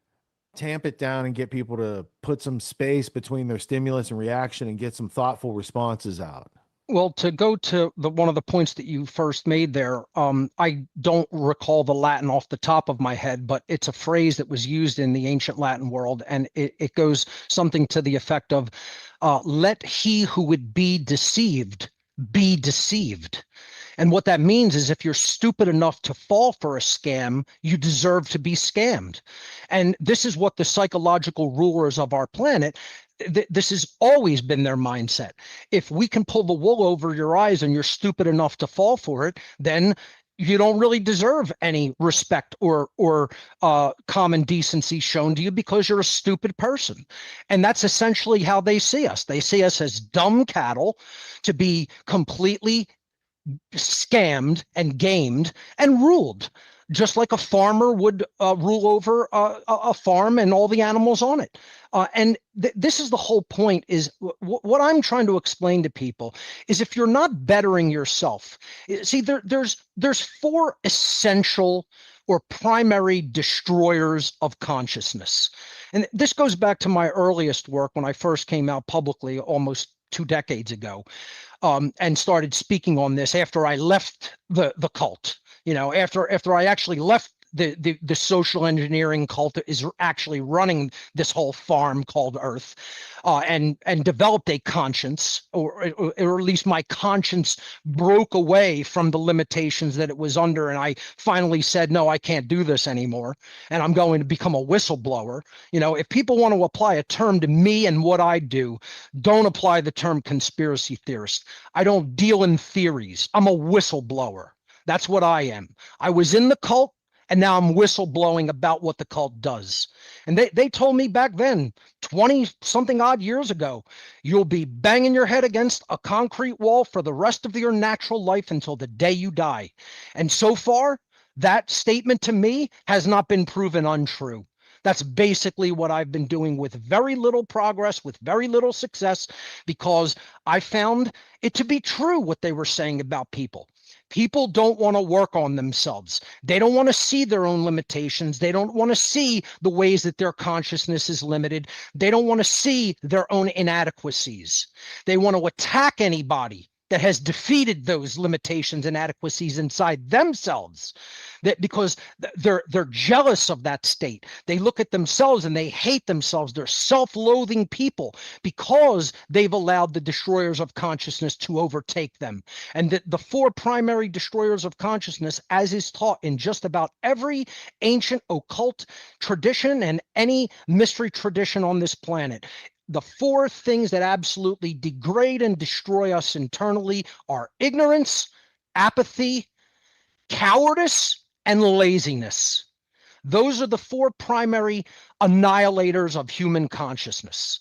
tamp it down and get people to put some space between their stimulus and reaction and get some thoughtful responses out? Well, to go to one of the points that you first made there, I don't recall the Latin off the top of my head, but it's a phrase that was used in the ancient Latin world, and it goes something to the effect of, let he who would be deceived be deceived. And what that means is if you're stupid enough to fall for a scam, you deserve to be scammed. And this is what the psychological rulers of our planet, this has always been their mindset. If we can pull the wool over your eyes and you're stupid enough to fall for it, then you don't really deserve any respect or common decency shown to you because you're a stupid person. And that's essentially how they see us. They see us as dumb cattle to be completely scammed and gamed and ruled, just like a farmer would rule over a farm and all the animals on it. And this is the whole point, is what I'm trying to explain to people is if you're not bettering yourself, see, there's four essential or primary destroyers of consciousness. And this goes back to my earliest work when I first came out publicly almost 2 decades ago. And started speaking on this after I left the cult. After I actually left the social engineering cult that is actually running this whole farm called Earth, and developed a conscience, or at least my conscience broke away from the limitations that it was under, and I finally said, no, I can't do this anymore, and I'm going to become a whistleblower. If people want to apply a term to me and what I do, don't apply the term conspiracy theorist. I don't deal in theories. I'm a whistleblower. That's what I am. I was in the cult, and now I'm whistleblowing about what the cult does. And they told me back then, 20-something odd years ago, you'll be banging your head against a concrete wall for the rest of your natural life until the day you die. And so far, that statement to me has not been proven untrue. That's basically what I've been doing with very little progress, with very little success, because I found it to be true what they were saying about people. People don't want to work on themselves. They don't want to see their own limitations. They don't want to see the ways that their consciousness is limited. They don't want to see their own inadequacies. They want to attack anybody that has defeated those limitations and inadequacies inside themselves, that because they're jealous of that state. They look at themselves and they hate themselves. They're self-loathing people because they've allowed the destroyers of consciousness to overtake them. And the four primary destroyers of consciousness, as is taught in just about every ancient occult tradition and any mystery tradition on this planet, the four things that absolutely degrade and destroy us internally are ignorance, apathy, cowardice, and laziness. Those are the four primary annihilators of human consciousness.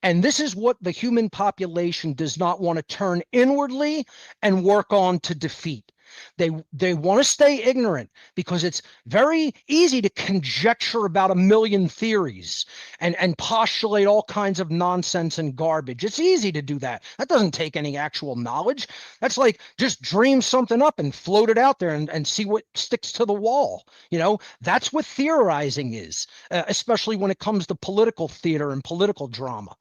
And this is what the human population does not want to turn inwardly and work on to defeat. They want to stay ignorant because it's very easy to conjecture about a million theories and postulate all kinds of nonsense and garbage. It's easy to do that. That doesn't take any actual knowledge. That's like just dream something up and float it out there and see what sticks to the wall. That's what theorizing is, especially when it comes to political theater and political drama.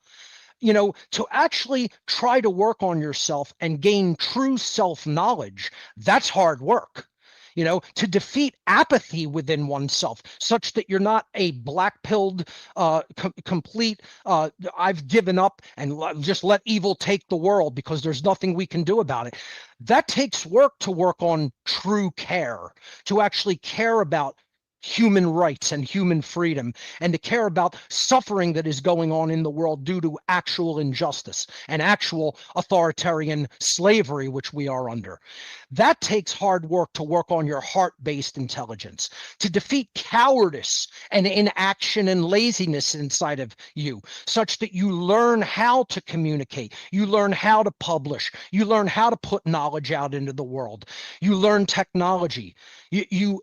To actually try to work on yourself and gain true self-knowledge, that's hard work. To defeat apathy within oneself such that you're not a black-pilled, complete, I've given up and just let evil take the world because there's nothing we can do about it. That takes work to work on true care, to actually care about human rights and human freedom, and to care about suffering that is going on in the world due to actual injustice and actual authoritarian slavery, which we are under. That takes hard work to work on your heart-based intelligence, to defeat cowardice and inaction and laziness inside of you, such that you learn how to communicate, you learn how to publish, you learn how to put knowledge out into the world, you learn technology, you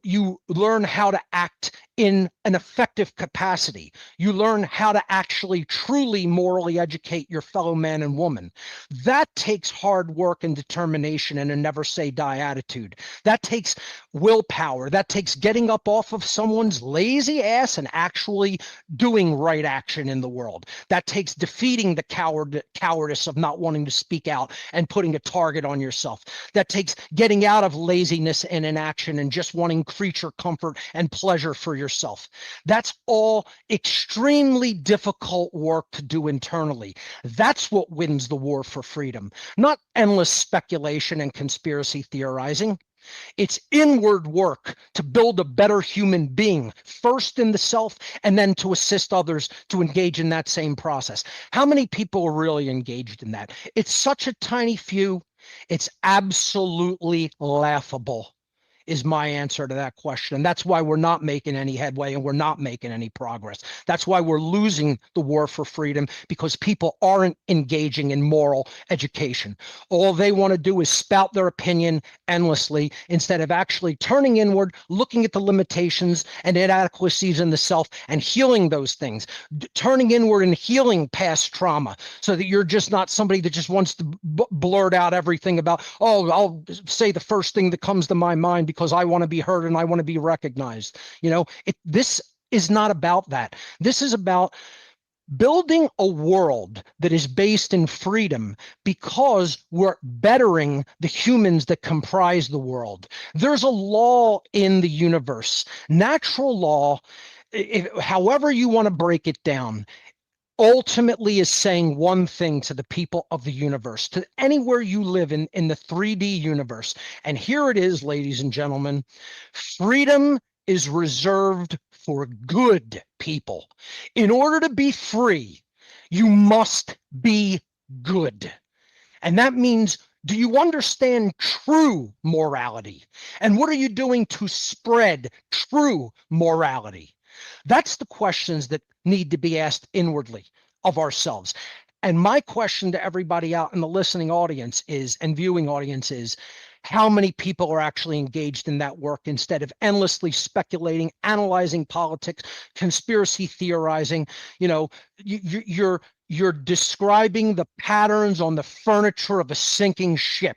learn how to act in an effective capacity. You learn how to actually truly morally educate your fellow man and woman. That takes hard work and determination and a never say die attitude. That takes willpower. That takes getting up off of someone's lazy ass and actually doing right action in the world. That takes defeating the cowardice of not wanting to speak out and putting a target on yourself. That takes getting out of laziness and inaction and just wanting creature comfort and pleasure for yourself. That's all extremely difficult work to do internally. That's what wins the war for freedom, not endless speculation and conspiracy theorizing. It's inward work to build a better human being, first in the self, and then to assist others to engage in that same process. How many people are really engaged in that? It's such a tiny few. It's absolutely laughable, is my answer to that question. And that's why we're not making any headway and we're not making any progress. That's why we're losing the war for freedom, because people aren't engaging in moral education. All they want to do is spout their opinion endlessly instead of actually turning inward, looking at the limitations and inadequacies in the self and healing those things, turning inward and healing past trauma so that you're just not somebody that just wants to blurt out everything about, oh, I'll say the first thing that comes to my mind because I want to be heard and I want to be recognized. You know, this is not about that. This is about building a world that is based in freedom because we're bettering the humans that comprise the world. There's a law in the universe, natural law, however you want to break it down, ultimately is saying one thing to the people of the universe, to anywhere you live in the 3D universe. And here it is, ladies and gentlemen, freedom is reserved for good people. In order to be free, you must be good. And that means, do you understand true morality? And what are you doing to spread true morality? That's the questions that need to be asked inwardly of ourselves. And my question to everybody out in the listening audience is, and viewing audience is, how many people are actually engaged in that work instead of endlessly speculating, analyzing politics, conspiracy theorizing? You know, you're describing the patterns on the furniture of a sinking ship.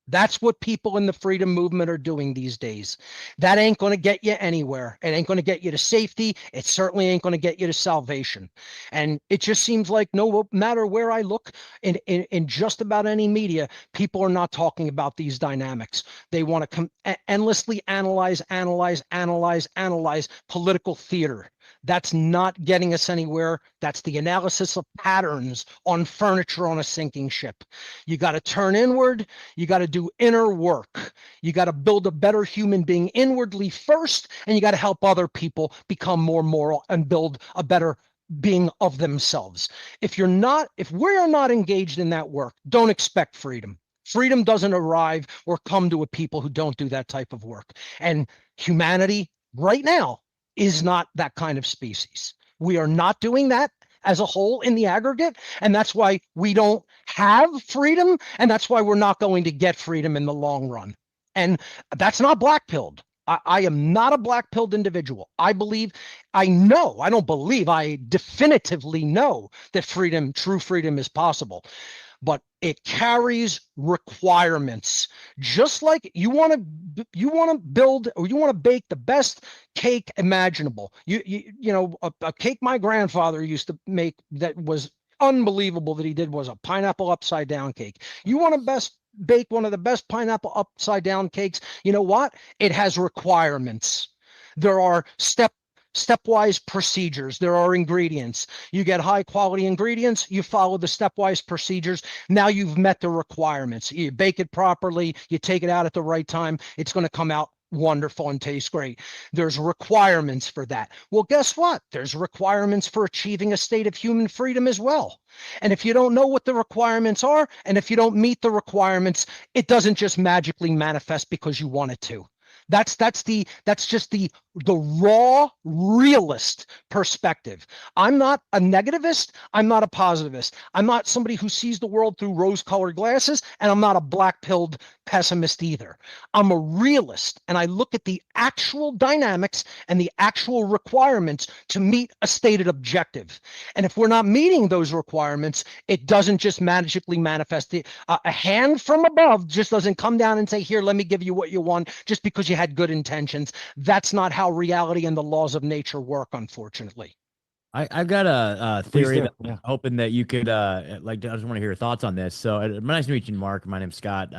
That's what people in the freedom movement are doing these days. That ain't going to get you anywhere. It ain't going to get you to safety. It certainly ain't going to get you to salvation. And it just seems like no matter where I look in just about any media, people are not talking about these dynamics. They want to endlessly analyze political theater. That's not getting us anywhere. That's the analysis of patterns on furniture on a sinking ship. You got to turn inward. You got to do inner work. You got to build a better human being inwardly first, and you got to help other people become more moral and build a better being of themselves. If we're not engaged in that work, don't expect freedom. Freedom doesn't arrive or come to a people who don't do that type of work. And humanity right now is not that kind of species. We are not doing that as a whole in the aggregate, and that's why we don't have freedom, and that's why we're not going to get freedom in the long run. And that's not black-pilled. I am not a black-pilled individual. I definitively know that true freedom is possible. But it carries requirements. Just like you want to build or you want to bake the best cake imaginable. You know, a cake my grandfather used to make that was unbelievable that he did was a pineapple upside down cake. You want to bake one of the best pineapple upside down cakes. You know what? It has requirements. There are stepwise procedures. There are ingredients. You get high quality ingredients, you follow the stepwise procedures. Now you've met the requirements. You bake it properly, you take it out at the right time, it's going to come out wonderful and taste great. There's requirements for that. Well, guess what? There's requirements for achieving a state of human freedom as well. And if you don't know what the requirements are, and if you don't meet the requirements, it doesn't just magically manifest because you want it to. That's just the the raw realist perspective. I'm not a negativist. I'm not a positivist. I'm not somebody who sees the world through rose-colored glasses, and I'm not a black-pilled pessimist either. I'm a realist, and I look at the actual dynamics and the actual requirements to meet a stated objective. And if we're not meeting those requirements, it doesn't just magically manifest. A hand from above just doesn't come down and say, here, let me give you what you want just because you had good intentions. That's not how reality and the laws of nature work, unfortunately. I've got a theory that I'm hoping that you could I just want to hear your thoughts on this. So nice to meet you, Mark. My name's Scott.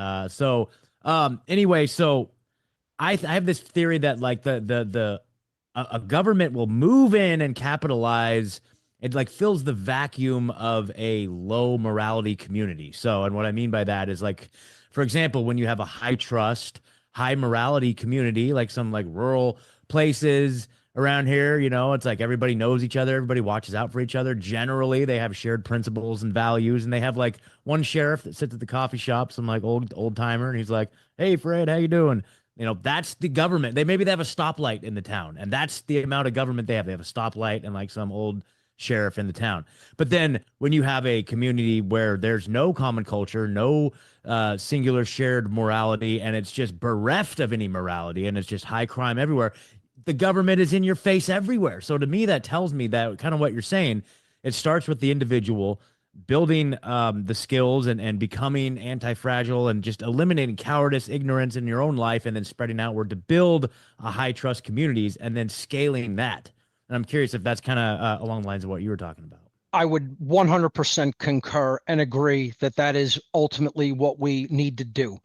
Anyway, so I have this theory that like a government will move in and capitalize. It like fills the vacuum of a low morality community. So, and what I mean by that is like, for example, when you have a high trust, high morality community, like some like rural places around here, you know, it's like everybody knows each other, everybody watches out for each other. Generally, they have shared principles and values, and they have like one sheriff that sits at the coffee shop, some like old timer, and he's like, "Hey, Fred, how you doing?" You know, that's the government. They have a stoplight in the town, and that's the amount of government they have. They have a stoplight and like some old sheriff in the town. But then when you have a community where there's no common culture, no singular shared morality, and it's just bereft of any morality, and it's just high crime everywhere, the government is in your face everywhere. So to me, that tells me that kind of what you're saying, it starts with the individual building the skills and becoming anti-fragile and just eliminating cowardice, ignorance in your own life, and then spreading outward to build a high trust communities and then scaling that. And I'm curious if that's kind of along the lines of what you were talking about. I would 100% concur and agree that that is ultimately what we need to do.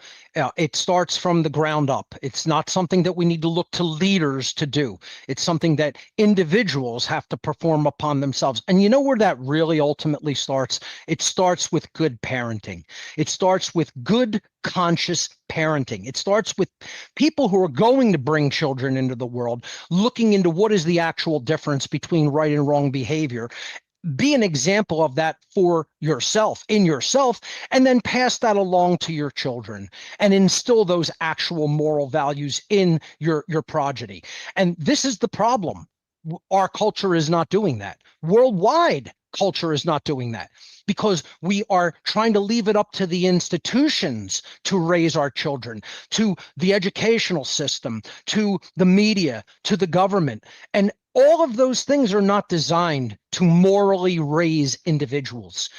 It starts from the ground up. It's not something that we need to look to leaders to do. It's something that individuals have to perform upon themselves. And you know where that really ultimately starts? It starts with good parenting. It starts with good, conscious parenting. It starts with people who are going to bring children into the world, looking into what is the actual difference between right and wrong behavior. Be an example of that for yourself, in yourself, and then pass that along to your children and instill those actual moral values in your progeny. And this is the problem. Our culture is not doing that. Worldwide, culture is not doing that because we are trying to leave it up to the institutions to raise our children, to the educational system, to the media, to the government. And all of those things are not designed to morally raise individuals.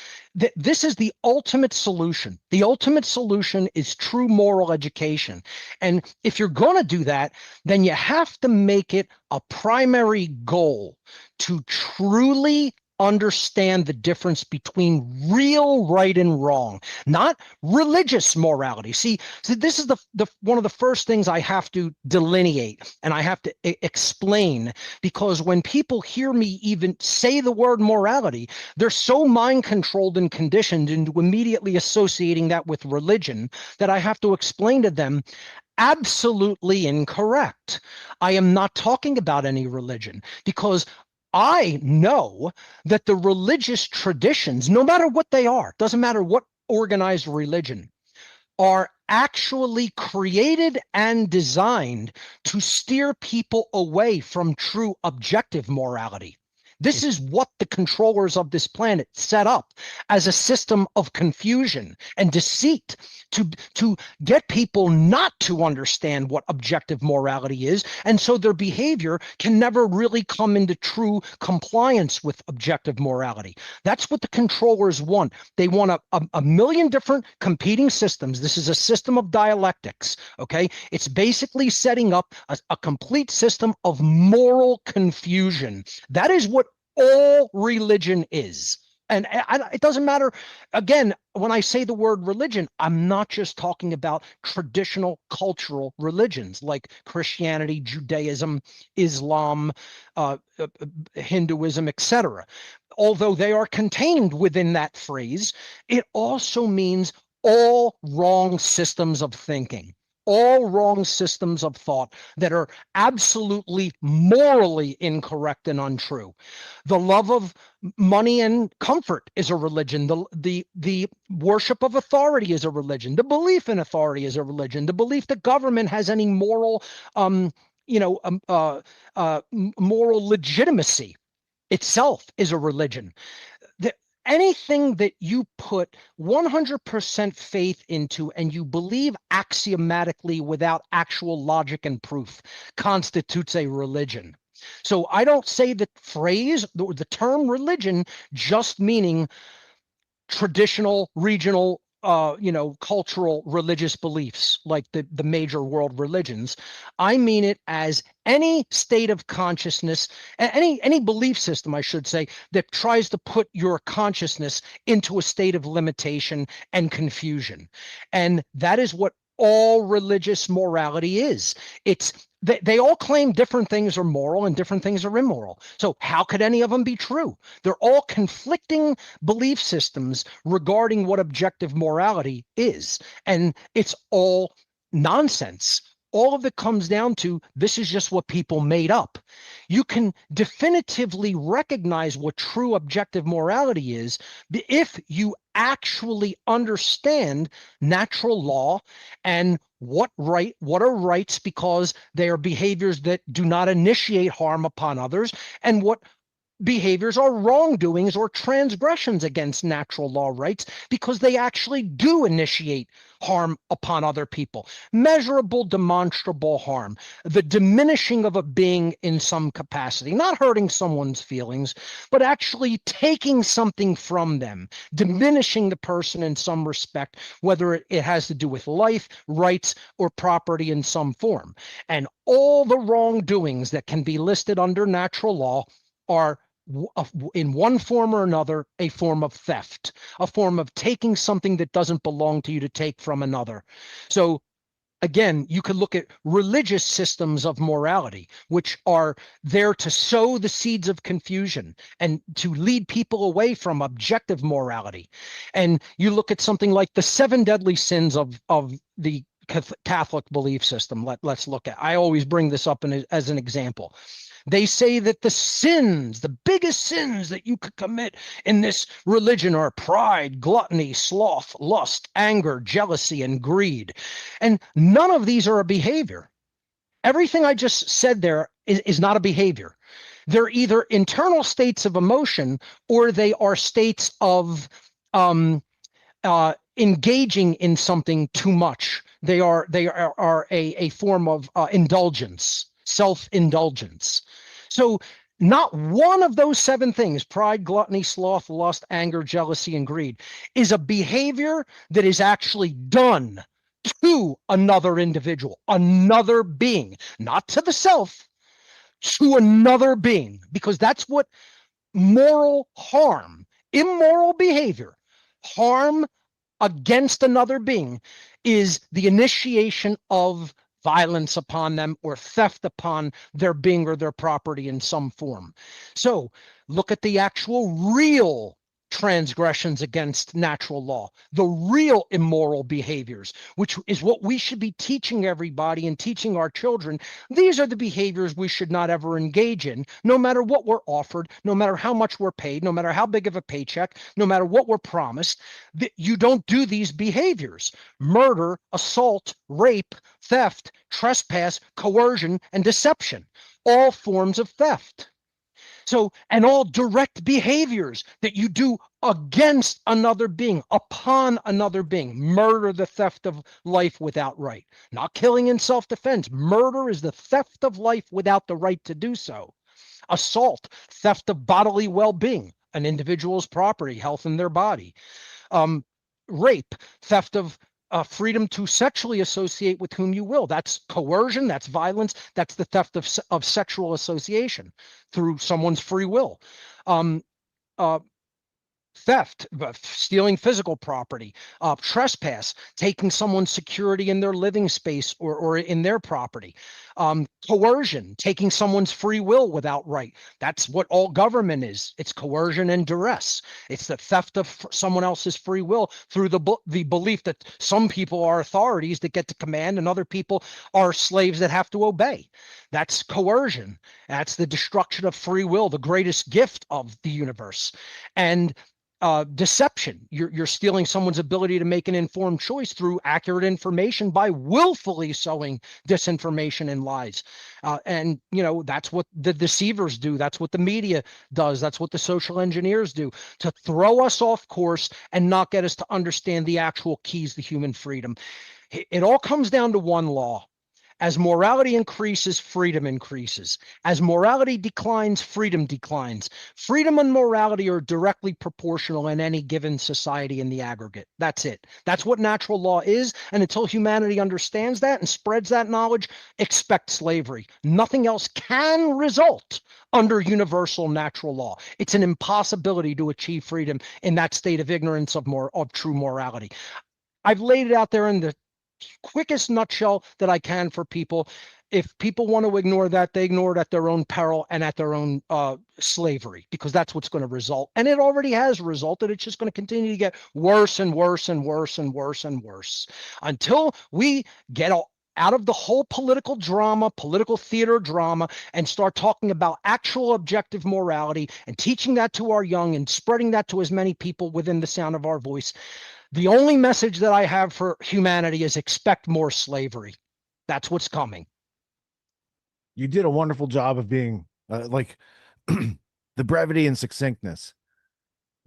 This is the ultimate solution. The ultimate solution is true moral education. And if you're going to do that, then you have to make it a primary goal to truly understand the difference between real right and wrong, not religious morality. See, this is the one of the first things I have to delineate and I have to explain, because when people hear me even say the word morality, they're so mind controlled and conditioned into immediately associating that with religion that I have to explain to them absolutely incorrect. I am not talking about any religion, because I know that the religious traditions, no matter what they are, doesn't matter what organized religion, are actually created and designed to steer people away from true objective morality. This is what the controllers of this planet set up as a system of confusion and deceit to get people not to understand what objective morality is. And so their behavior can never really come into true compliance with objective morality. That's what the controllers want. They want a million different competing systems. This is a system of dialectics, okay? It's basically setting up a complete system of moral confusion. That is what all religion is. And it doesn't matter, again, when I say the word religion, I'm not just talking about traditional cultural religions like Christianity, Judaism, Islam, Hinduism, etc. Although they are contained within that phrase, it also means all wrong systems of thinking, all wrong systems of thought that are absolutely morally incorrect and untrue. The love of money and comfort is a religion. The worship of authority is a religion. The belief in authority is a religion. The belief that government has any moral moral legitimacy itself is a religion. Anything that you put 100% faith into and you believe axiomatically without actual logic and proof constitutes a religion. So I don't say the phrase, the term religion, just meaning traditional, regional, cultural, religious beliefs like the major world religions. I mean it as any state of consciousness, any belief system, I should say, that tries to put your consciousness into a state of limitation and confusion. And that is what all religious morality is. They all claim different things are moral and different things are immoral. So how could any of them be true? They're all conflicting belief systems regarding what objective morality is. And it's all nonsense. All of it comes down to this is just what people made up. You can definitively recognize what true objective morality is if you actually understand natural law and what are rights because they are behaviors that do not initiate harm upon others, and what behaviors are wrongdoings or transgressions against natural law rights because they actually do initiate harm upon other people. Measurable, demonstrable harm, the diminishing of a being in some capacity, not hurting someone's feelings, but actually taking something from them, diminishing the person in some respect, whether it has to do with life, rights, or property in some form. And all the wrongdoings that can be listed under natural law are in one form or another, a form of theft, a form of taking something that doesn't belong to you to take from another. So again, you could look at religious systems of morality, which are there to sow the seeds of confusion and to lead people away from objective morality. And you look at something like the 7 deadly sins of the Catholic belief system. Let's look at. I always bring this up as an example. They say that the sins, the biggest sins that you could commit in this religion are pride, gluttony, sloth, lust, anger, jealousy, and greed. And none of these are a behavior. Everything I just said there is not a behavior. They're either internal states of emotion or they are states of engaging in something too much. They are a form of indulgence. Self-indulgence. So not one of those 7 things, pride, gluttony, sloth, lust, anger, jealousy, and greed, is a behavior that is actually done to another individual, another being, not to the self, to another being, because that's what moral harm, immoral behavior, harm against another being is the initiation of violence upon them or theft upon their being or their property in some form. So look at the actual real transgressions against natural law, the real immoral behaviors, which is what we should be teaching everybody and teaching our children. These are the behaviors we should not ever engage in, no matter what we're offered, no matter how much we're paid, no matter how big of a paycheck, no matter what we're promised. You don't do these behaviors: murder, assault, rape, theft, trespass, coercion, and deception, all forms of theft. So, and all direct behaviors that you do against another being, upon another being. Murder, the theft of life without right. Not killing in self-defense. Murder is the theft of life without the right to do so. Assault, theft of bodily well-being, an individual's property, health in their body. Rape, theft of freedom to sexually associate with whom you will. That's coercion, that's violence, that's the theft of sexual association through someone's free will. Theft, stealing physical property, trespass, taking someone's security in their living space or in their property, coercion, taking someone's free will without right. That's what all government is. It's coercion and duress. It's the theft of someone else's free will through the belief that some people are authorities that get to command and other people are slaves that have to obey. That's coercion. That's the destruction of free will, the greatest gift of the universe. And deception. You're stealing someone's ability to make an informed choice through accurate information by willfully sowing disinformation and lies. And that's what the deceivers do. That's what the media does. That's what the social engineers do, to throw us off course and not get us to understand the actual keys to human freedom. It all comes down to one law. As morality increases, freedom increases. As morality declines, freedom declines. Freedom and morality are directly proportional in any given society in the aggregate. That's it. That's what natural law is. And until humanity understands that and spreads that knowledge, expect slavery. Nothing else can result under universal natural law. It's an impossibility to achieve freedom in that state of ignorance of true morality. I've laid it out there in the quickest nutshell that I can for people. If people want to ignore that, they ignore it at their own peril and at their own slavery, because that's what's going to result. And it already has resulted. It's just going to continue to get worse and worse and worse and worse and worse until we get out of the whole political drama, political theater drama, and start talking about actual objective morality and teaching that to our young and spreading that to as many people within the sound of our voice. The only message that I have for humanity is expect more slavery. That's what's coming. You did a wonderful job of being the brevity and succinctness.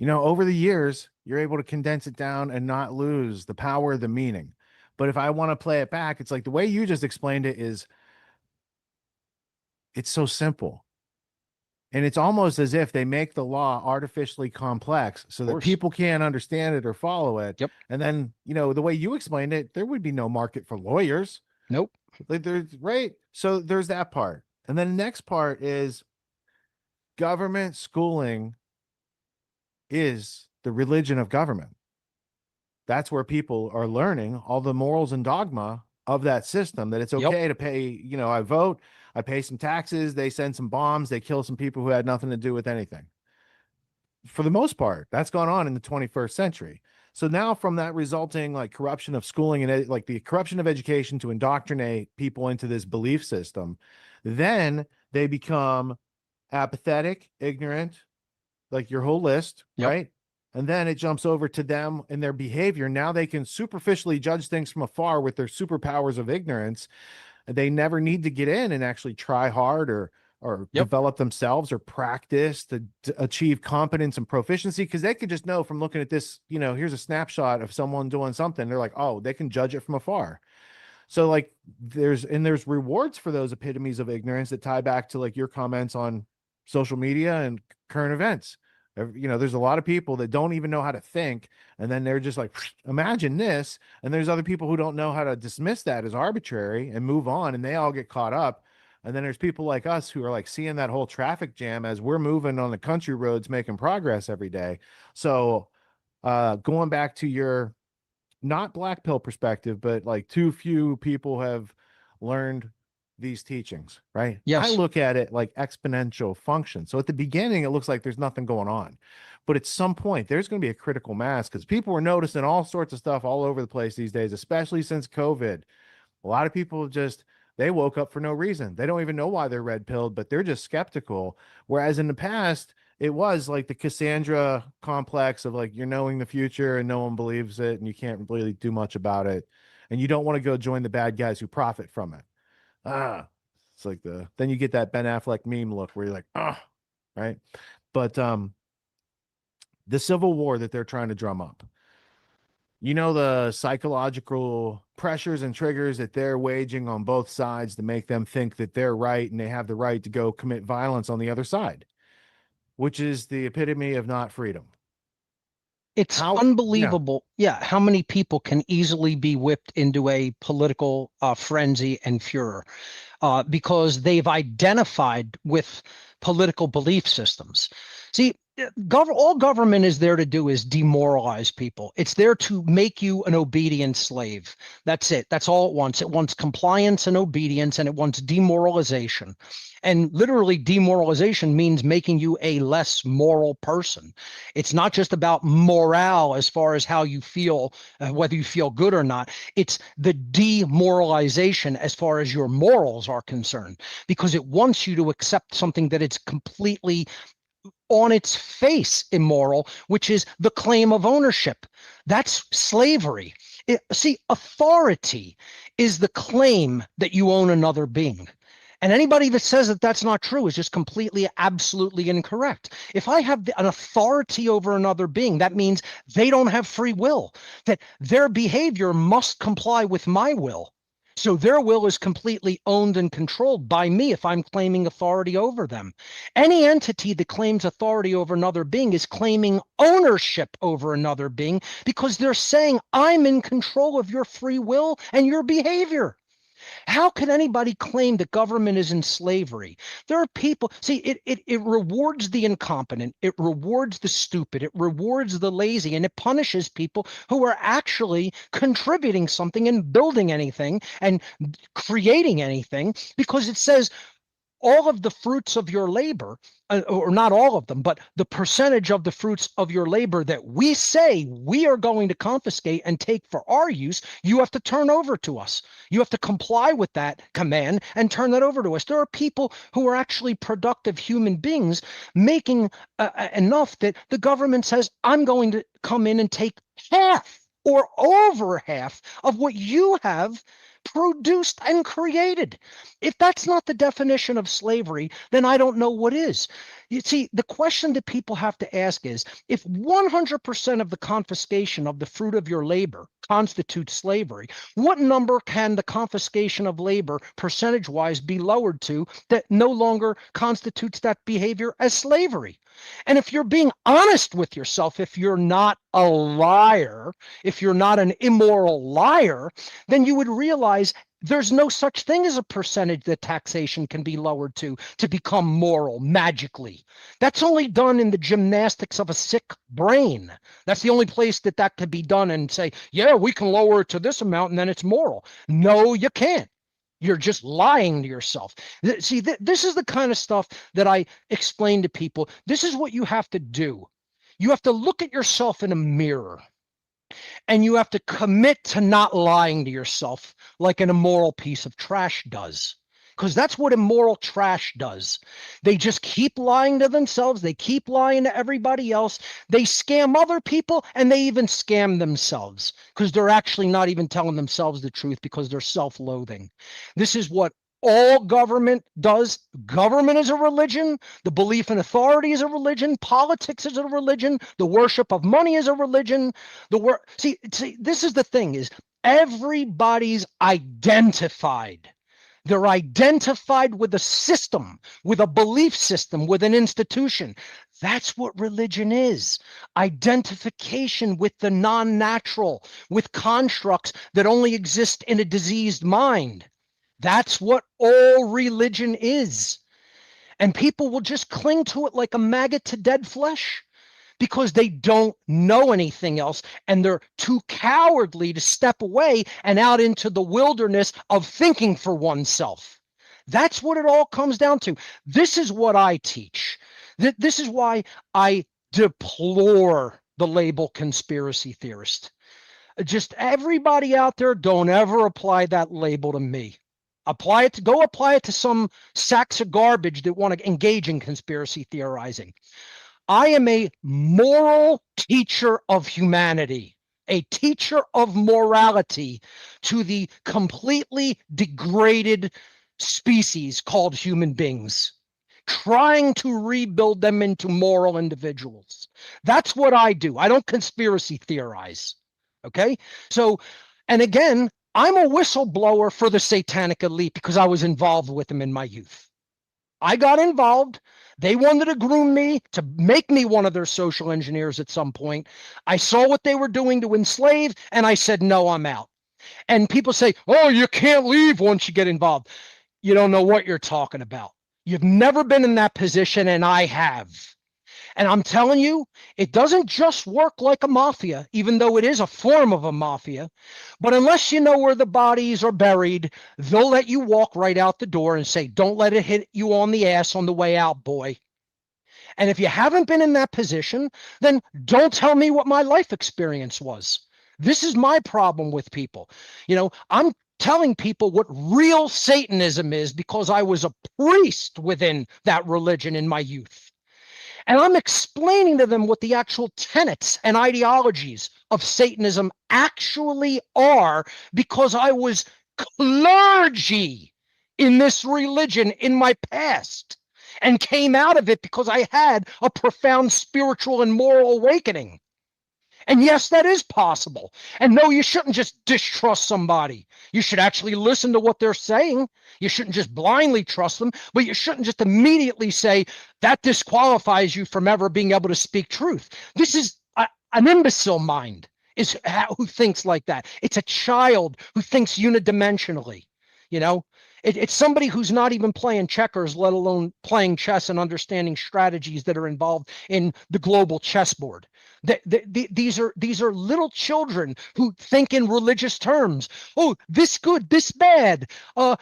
Over the years, you're able to condense it down and not lose the power, the meaning. But if I want to play it back, it's like the way you just explained it is, it's so simple. And it's almost as if they make the law artificially complex so that people can't understand it or follow it. Yep. And then, the way you explained it, there would be no market for lawyers. Nope. Right. So there's that part. And then the next part is government schooling is the religion of government. That's where people are learning all the morals and dogma of that system, that it's okay to pay, I vote, I pay some taxes, they send some bombs, they kill some people who had nothing to do with anything. For the most part, that's gone on in the 21st century. So now from that resulting corruption of schooling and the corruption of education to indoctrinate people into this belief system, then they become apathetic, ignorant, like your whole list, right? And then it jumps over to them and their behavior. Now they can superficially judge things from afar with their superpowers of ignorance. They never need to get in and actually try hard or develop themselves or practice to achieve competence and proficiency, because they could just know from looking at this, here's a snapshot of someone doing something. They're like, oh, they can judge it from afar. So there's rewards for those epitomes of ignorance that tie back to your comments on social media and current events. There's a lot of people that don't even know how to think, and then they're just like, imagine this. And there's other people who don't know how to dismiss that as arbitrary and move on, and they all get caught up. And then there's people like us who are seeing that whole traffic jam as we're moving on the country roads, making progress every day. So going back to your not black pill perspective, but too few people have learned these teachings, right? Yes. I look at it like exponential function. So at the beginning, it looks like there's nothing going on, but at some point there's going to be a critical mass, because people are noticing all sorts of stuff all over the place these days, especially since COVID. A lot of people they woke up for no reason. They don't even know why they're red pilled, but they're just skeptical. Whereas in the past, it was like the Cassandra complex of you're knowing the future and no one believes it and you can't really do much about it. And you don't want to go join the bad guys who profit from it. It's then you get that Ben Affleck meme look where you're like, right? But the civil war that they're trying to drum up, the psychological pressures and triggers that they're waging on both sides to make them think that they're right and they have the right to go commit violence on the other side, which is the epitome of not freedom. It's unbelievable. Yeah. How many people can easily be whipped into a political frenzy and furor because they've identified with political belief systems. See, all government is there to do is demoralize people. It's there to make you an obedient slave. That's it. That's all it wants. It wants compliance and obedience, and it wants demoralization. And literally, demoralization means making you a less moral person. It's not just about morale as far as how you feel, whether you feel good or not. It's the demoralization as far as your morals are concerned, because it wants you to accept something that it's completely on its face immoral, which is the claim of ownership. That's slavery. See, authority is the claim that you own another being. And anybody that says that that's not true is just completely, absolutely incorrect. If I have an authority over another being, that means they don't have free will, that their behavior must comply with my will. So their will is completely owned and controlled by me if I'm claiming authority over them. Any entity that claims authority over another being is claiming ownership over another being because they're saying, I'm in control of your free will and your behavior. How can anybody claim that government is in slavery? There are people, see, it rewards the incompetent, it rewards the stupid, it rewards the lazy, and it punishes people who are actually contributing something and building anything and creating anything, because it says all of the fruits of your labor, or not all of them, but the percentage of the fruits of your labor that we say we are going to confiscate and take for our use, you have to turn over to us. You have to comply with that command and turn that over to us. There are people who are actually productive human beings making enough that the government says, I'm going to come in and take half or over half of what you have produced and created. If that's not the definition of slavery, then I don't know what is. You see, the question that people have to ask is, if 100% of the confiscation of the fruit of your labor constitutes slavery, what number can the confiscation of labor percentage-wise be lowered to that no longer constitutes that behavior as slavery? And if you're being honest with yourself, if you're not a liar, if you're not an immoral liar, then you would realize there's no such thing as a percentage that taxation can be lowered to become moral magically. That's only done in the gymnastics of a sick brain. That's the only place that that could be done and say, yeah, we can lower it to this amount and then it's moral. No, you can't. You're just lying to yourself. See, this is the kind of stuff that I explain to people. This is what you have to do. You have to look at yourself in a mirror, and you have to commit to not lying to yourself like an immoral piece of trash does. Because that's what immoral trash does. They just keep lying to themselves. They keep lying to everybody else. They scam other people, and they even scam themselves because they're actually not even telling themselves the truth because they're self-loathing. This is what all government does. Government is a religion. The belief in authority is a religion. Politics is a religion. The worship of money is a religion. See, this is the thing, is everybody's identified. They're identified with a system, with a belief system, with an institution. That's what religion is. Identification with the non-natural, with constructs that only exist in a diseased mind. That's what all religion is. And people will just cling to it like a maggot to dead flesh because they don't know anything else, and they're too cowardly to step away and out into the wilderness of thinking for oneself. That's what it all comes down to. This is what I teach. This is why I deplore the label conspiracy theorist. Just everybody out there, don't ever apply that label to me. Go apply it to some sacks of garbage that want to engage in conspiracy theorizing. I am a moral teacher of humanity, a teacher of morality to the completely degraded species called human beings, trying to rebuild them into moral individuals. That's what I do. I don't conspiracy theorize. Okay? So, and again, I'm a whistleblower for the satanic elite because I was involved with them in my youth. I got involved. They wanted to groom me to make me one of their social engineers at some point. I saw what they were doing to enslave, and I said, no, I'm out. And people say, oh, you can't leave once you get involved. You don't know what you're talking about. You've never been in that position, and I have. And I'm telling you, it doesn't just work like a mafia, even though it is a form of a mafia. But unless you know where the bodies are buried, they'll let you walk right out the door and say, don't let it hit you on the ass on the way out, boy. And if you haven't been in that position, then don't tell me what my life experience was. This is my problem with people. You know, I'm telling people what real Satanism is because I was a priest within that religion in my youth. And I'm explaining to them what the actual tenets and ideologies of Satanism actually are, because I was clergy in this religion in my past and came out of it because I had a profound spiritual and moral awakening. And yes, that is possible. And no, you shouldn't just distrust somebody. You should actually listen to what they're saying. You shouldn't just blindly trust them, but you shouldn't just immediately say that disqualifies you from ever being able to speak truth. This is an imbecile mind who thinks like that. It's a child who thinks unidimensionally. You know, it's somebody who's not even playing checkers, let alone playing chess and understanding strategies that are involved in the global chessboard. These are little children who think in religious terms. Oh, this good, this bad.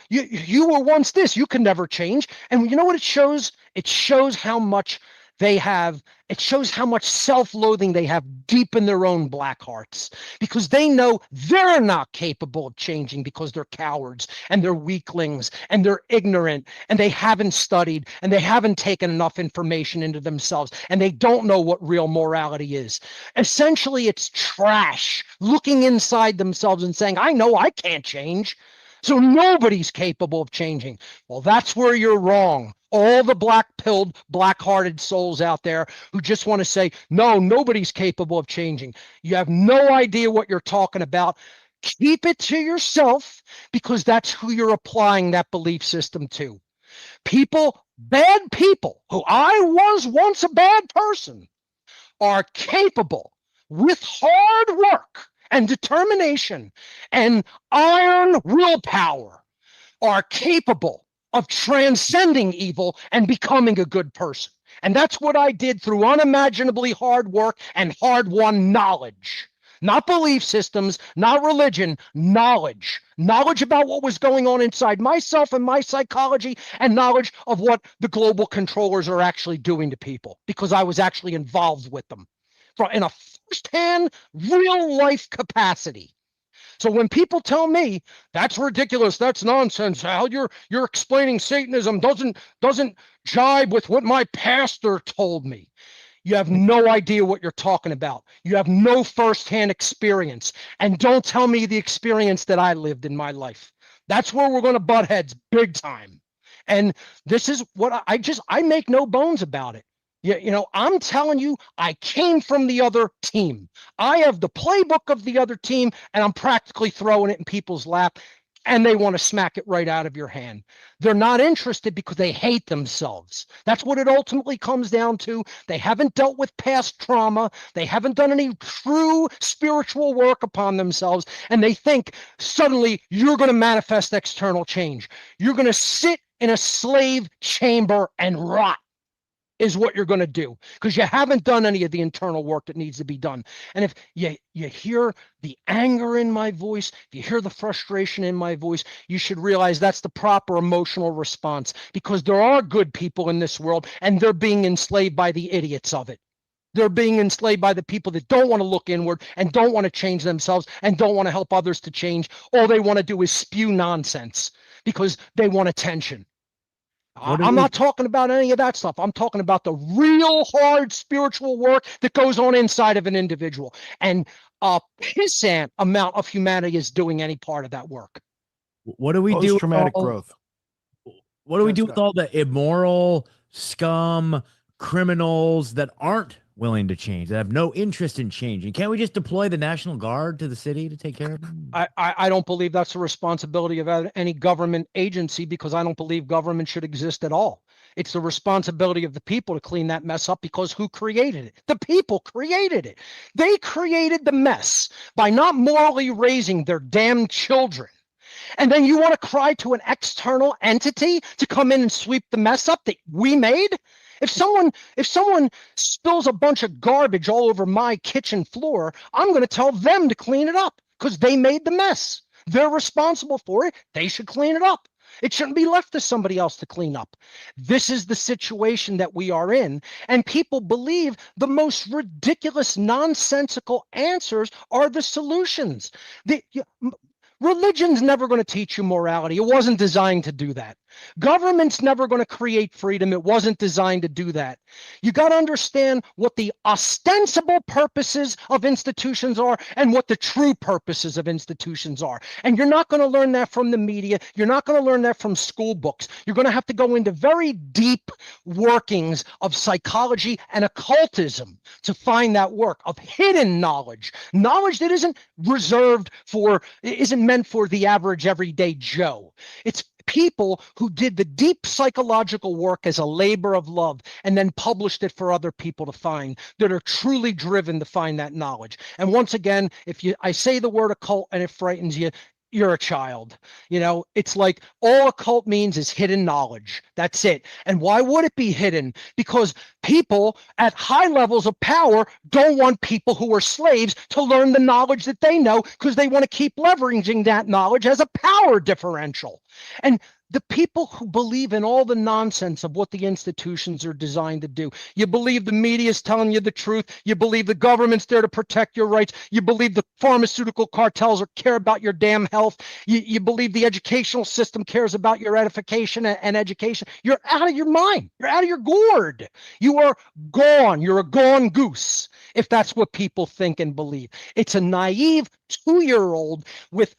You were once this. You can never change. And you know what it shows? It shows how much they have. It shows how much self-loathing they have deep in their own black hearts, because they know they're not capable of changing because they're cowards and they're weaklings and they're ignorant and they haven't studied and they haven't taken enough information into themselves and they don't know what real morality is. Essentially, it's trash looking inside themselves and saying, I know I can't change, so nobody's capable of changing. Well, that's where you're wrong. All the black-pilled, black-hearted souls out there who just want to say, no, nobody's capable of changing. You have no idea what you're talking about. Keep it to yourself, because that's who you're applying that belief system to. People, bad people, who I was once a bad person, are capable, with hard work and determination and iron willpower, are capable of transcending evil and becoming a good person. And that's what I did through unimaginably hard work and hard-won knowledge. Not belief systems, not religion, knowledge. Knowledge about what was going on inside myself and my psychology, and knowledge of what the global controllers are actually doing to people, because I was actually involved with them in a first-hand, real-life capacity. So when people tell me that's ridiculous, that's nonsense, Al, you're explaining Satanism doesn't jibe with what my pastor told me. You have no idea what you're talking about. You have no firsthand experience. And don't tell me the experience that I lived in my life. That's where we're going to butt heads big time. And this is what I make no bones about it. You know, I'm telling you, I came from the other team. I have the playbook of the other team, and I'm practically throwing it in people's lap, and they want to smack it right out of your hand. They're not interested because they hate themselves. That's what it ultimately comes down to. They haven't dealt with past trauma. They haven't done any true spiritual work upon themselves, and they think suddenly you're going to manifest external change. You're going to sit in a slave chamber and rot. Is what you're going to do, because you haven't done any of the internal work that needs to be done. And if you hear the anger in my voice, if you hear the frustration in my voice, you should realize that's the proper emotional response, because there are good people in this world, and they're being enslaved by the idiots of it. They're being enslaved by the people that don't want to look inward and don't want to change themselves and don't want to help others to change. All they want to do is spew nonsense because they want attention. I'm not talking about any of that stuff. I'm talking about the real hard spiritual work that goes on inside of an individual. And a pissant amount of humanity is doing any part of that work. What do we do? Post-traumatic growth. What do we do with all the immoral scum criminals that aren't willing to change, that have no interest in changing? Can't we just deploy the National Guard to the city to take care of them? I don't believe that's the responsibility of any government agency, because I don't believe government should exist at all. It's the responsibility of the people to clean that mess up, because who created it? The people created it. They created the mess by not morally raising their damn children. And then you want to cry to an external entity to come in and sweep the mess up that we made? If someone spills a bunch of garbage all over my kitchen floor, I'm going to tell them to clean it up, because they made the mess. They're responsible for it. They should clean it up. It shouldn't be left to somebody else to clean up. This is the situation that we are in, and people believe the most ridiculous, nonsensical answers are the solutions. Religion's never going to teach you morality. It wasn't designed to do that. Government's never going to create freedom. It wasn't designed to do that. You got to understand what the ostensible purposes of institutions are and what the true purposes of institutions are. And you're not going to learn that from the media. You're not going to learn that from school books. You're going to have to go into very deep workings of psychology and occultism to find that work, of hidden knowledge, knowledge that isn't meant for the average everyday Joe. It's people who did the deep psychological work as a labor of love and then published it for other people to find, that are truly driven to find that knowledge. And once again, if I say the word occult and it frightens you, you're a child. You know, it's like all occult means is hidden knowledge. That's it. And why would it be hidden? Because people at high levels of power don't want people who are slaves to learn the knowledge that they know, because they want to keep leveraging that knowledge as a power differential. And the people who believe in all the nonsense of what the institutions are designed to do. You believe the media is telling you the truth. You believe the government's there to protect your rights. You believe the pharmaceutical cartels care about your damn health. You believe the educational system cares about your edification and education. You're out of your mind. You're out of your gourd. You are gone. You're a gone goose if that's what people think and believe. It's a naive 2-year-old with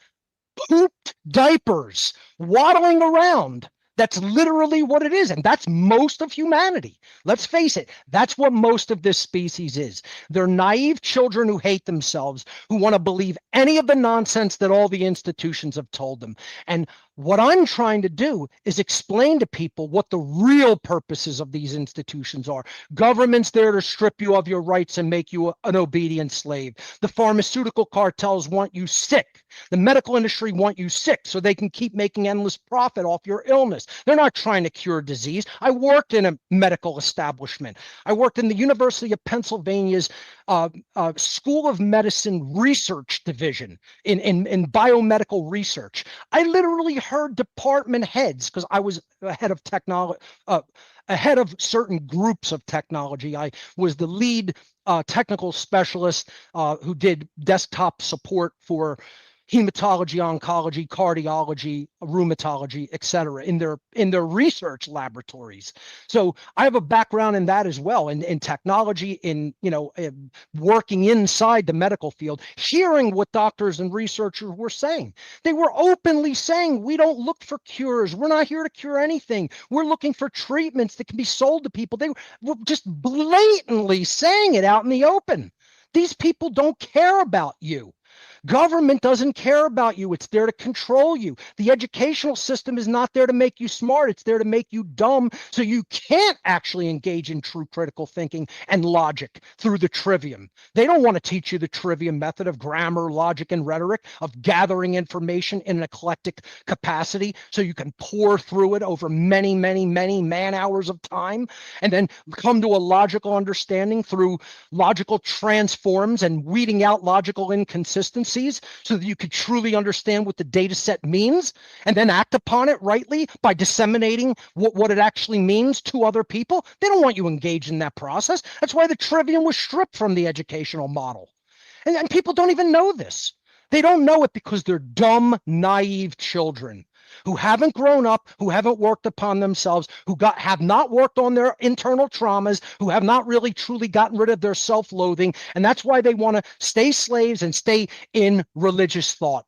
pooped diapers waddling around. That's literally what it is. And that's most of humanity. Let's face it. That's what most of this species is. They're naive children who hate themselves, who want to believe any of the nonsense that all the institutions have told them. And what I'm trying to do is explain to people what the real purposes of these institutions are. Government's there to strip you of your rights and make you an obedient slave. The pharmaceutical cartels want you sick. The medical industry want you sick so they can keep making endless profit off your illness. They're not trying to cure disease. I worked in a medical establishment. I worked in the University of Pennsylvania's School of Medicine Research Division in biomedical research. I literally heard department heads, because I was ahead of technology, ahead of certain groups of technology. I was the lead technical specialist who did desktop support for hematology, oncology, cardiology, rheumatology, et cetera, in their research laboratories. So I have a background in that as well, in technology, in working inside the medical field, hearing what doctors and researchers were saying. They were openly saying, we don't look for cures. We're not here to cure anything. We're looking for treatments that can be sold to people. They were just blatantly saying it out in the open. These people don't care about you. Government doesn't care about you. It's there to control you. The educational system is not there to make you smart. It's there to make you dumb, so you can't actually engage in true critical thinking and logic through the trivium. They don't want to teach you the trivium method of grammar, logic, and rhetoric, of gathering information in an eclectic capacity so you can pour through it over many, many, many man-hours of time and then come to a logical understanding through logical transforms and weeding out logical inconsistencies so that you could truly understand what the data set means and then act upon it rightly by disseminating what it actually means to other people. They don't want you engaged in that process. That's why the trivium was stripped from the educational model. And people don't even know this. They don't know it because they're dumb, naive children who haven't grown up, who haven't worked upon themselves, who have not worked on their internal traumas, who have not really truly gotten rid of their self-loathing. And that's why they want to stay slaves and stay in religious thought.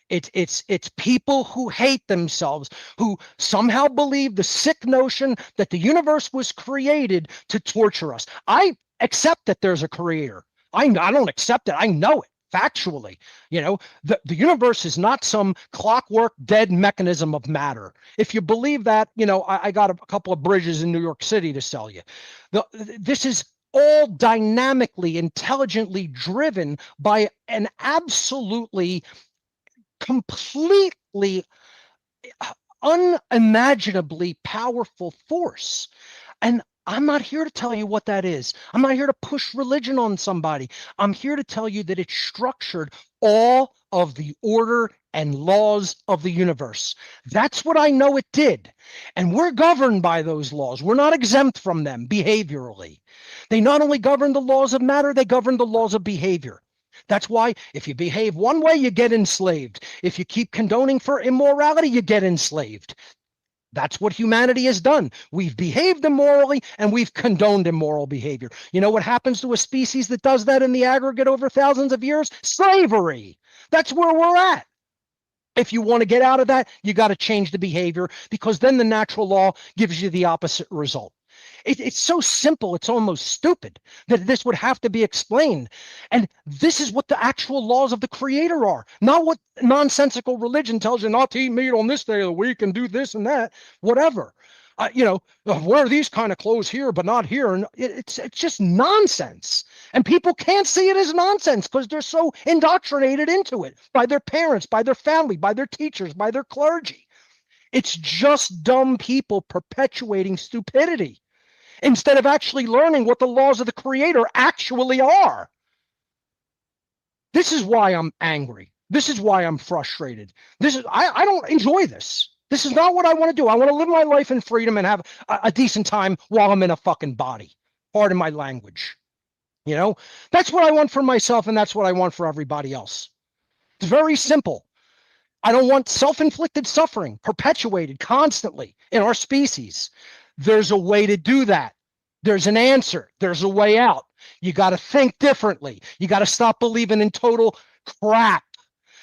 It's people who hate themselves, who somehow believe the sick notion that the universe was created to torture us. I accept that there's a creator. I don't accept it. I know it. Factually, the universe is not some clockwork dead mechanism of matter. If you believe that, I got a couple of bridges in New York City to sell you. This is all dynamically, intelligently driven by an absolutely, completely unimaginably powerful force. And I'm not here to tell you what that is. I'm not here to push religion on somebody. I'm here to tell you that it structured all of the order and laws of the universe. That's what I know it did. And we're governed by those laws. We're not exempt from them behaviorally. They not only govern the laws of matter, they govern the laws of behavior. That's why if you behave one way, you get enslaved. If you keep condoning for immorality, you get enslaved. That's what humanity has done. We've behaved immorally and we've condoned immoral behavior. You know what happens to a species that does that in the aggregate over thousands of years? Slavery. That's where we're at. If you want to get out of that, you got to change the behavior, because then the natural law gives you the opposite result. It's so simple, it's almost stupid that this would have to be explained. And this is what the actual laws of the Creator are, not what nonsensical religion tells you not to eat meat on this day of the week and do this and that, whatever. Wear these kind of clothes here, but not here. And it's just nonsense. And people can't see it as nonsense because they're so indoctrinated into it by their parents, by their family, by their teachers, by their clergy. It's just dumb people perpetuating stupidity instead of actually learning what the laws of the Creator actually are. This is why I'm angry. This is why I'm frustrated. I don't enjoy this. This is not what I want to do. I want to live my life in freedom and have a decent time while I'm in a fucking body. Pardon my language. That's what I want for myself, and that's what I want for everybody else. It's very simple. I don't want self-inflicted suffering perpetuated constantly in our species. There's a way to do that. There's an answer. There's a way out. You got to think differently. You got to stop believing in total crap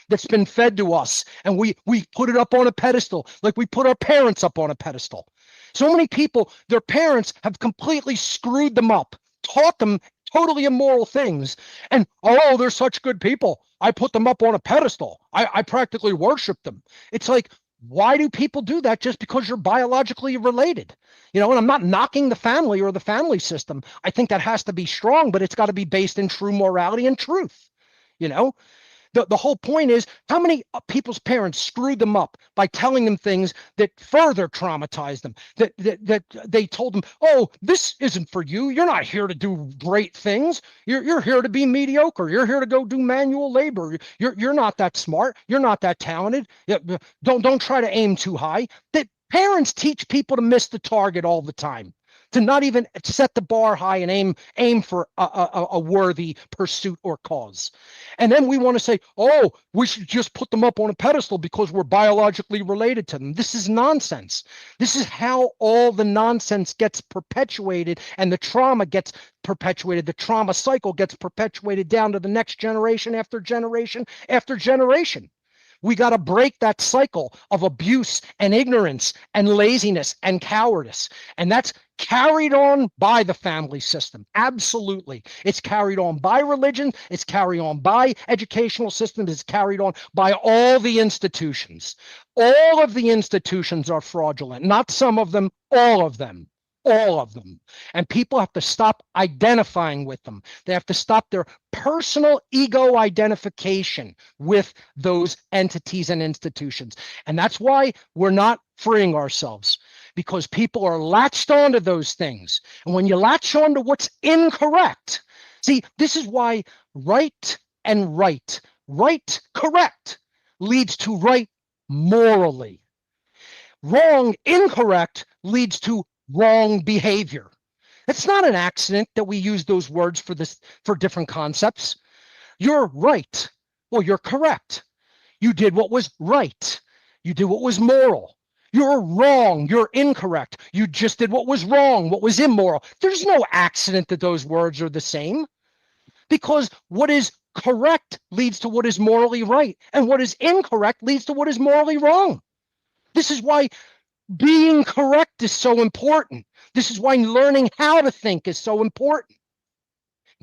that's been fed to us. And we put it up on a pedestal like we put our parents up on a pedestal. So many people, their parents have completely screwed them up, taught them totally immoral things. And, oh, they're such good people. I put them up on a pedestal. I practically worship them. It's like, why do people do that just because you're biologically related? And I'm not knocking the family or the family system. I think that has to be strong, but it's got to be based in true morality and truth. The whole point is, how many people's parents screwed them up by telling them things that further traumatized them, that they told them, oh, this isn't for you. You're not here to do great things. You're here to be mediocre. You're here to go do manual labor. You're not that smart. You're not that talented. Don't try to aim too high. That parents teach people to miss the target all the time, to not even set the bar high and aim for a worthy pursuit or cause. And then we want to say, oh, we should just put them up on a pedestal because we're biologically related to them. This is nonsense. This is how all the nonsense gets perpetuated and the trauma gets perpetuated. The trauma cycle gets perpetuated down to the next generation after generation after generation. We got to break that cycle of abuse and ignorance and laziness and cowardice. And that's carried on by the family system. Absolutely. It's carried on by religion. It's carried on by educational systems. It's carried on by all the institutions. All of the institutions are fraudulent. Not some of them, all of them. All of them. And people have to stop identifying with them. They have to stop their personal ego identification with those entities and institutions. And that's why we're not freeing ourselves, because people are latched onto those things. And when you latch onto what's incorrect, see, this is why right, correct leads to right morally. Wrong, incorrect leads to wrong behavior. It's not an accident that we use those words for different concepts. You're right. Well, you're correct. You did what was right. You did what was moral. You're wrong. You're incorrect. You just did what was wrong, what was immoral. There's no accident that those words are the same, because what is correct leads to what is morally right, and what is incorrect leads to what is morally wrong. This is why being correct is so important. This is why learning how to think is so important.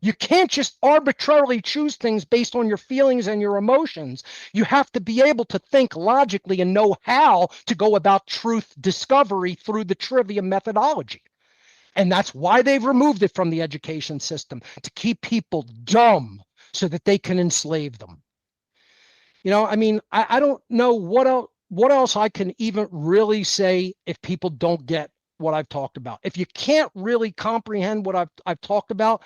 You can't just arbitrarily choose things based on your feelings and your emotions. You have to be able to think logically and know how to go about truth discovery through the trivia methodology. And that's why they've removed it from the education system, to keep people dumb so that they can enslave them. I don't know what else I can even really say if people don't get what I've talked about. If you can't really comprehend what I've talked about,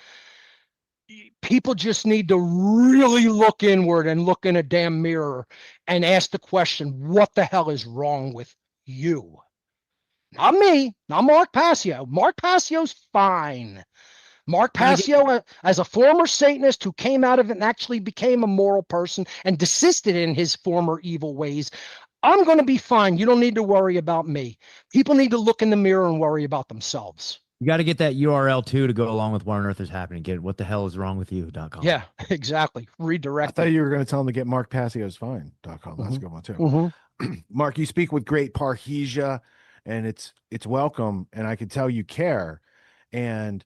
people just need to really look inward and look in a damn mirror and ask the question, what the hell is wrong with you? Not me, not Mark Passio. Mark Passio's fine. Mark Passio, as a former Satanist who came out of it and actually became a moral person and desisted in his former evil ways, I'm going to be fine. You don't need to worry about me. People need to look in the mirror and worry about themselves. You got to get that URL too to go along with what on earth is happening. Get what the hell is wrong with you.com. Yeah, exactly. Redirect. I thought you were going to tell them to get markpassiosfine.com. That's a good one too. Mark, you speak with great parrhesia, and it's welcome, and I can tell you care. And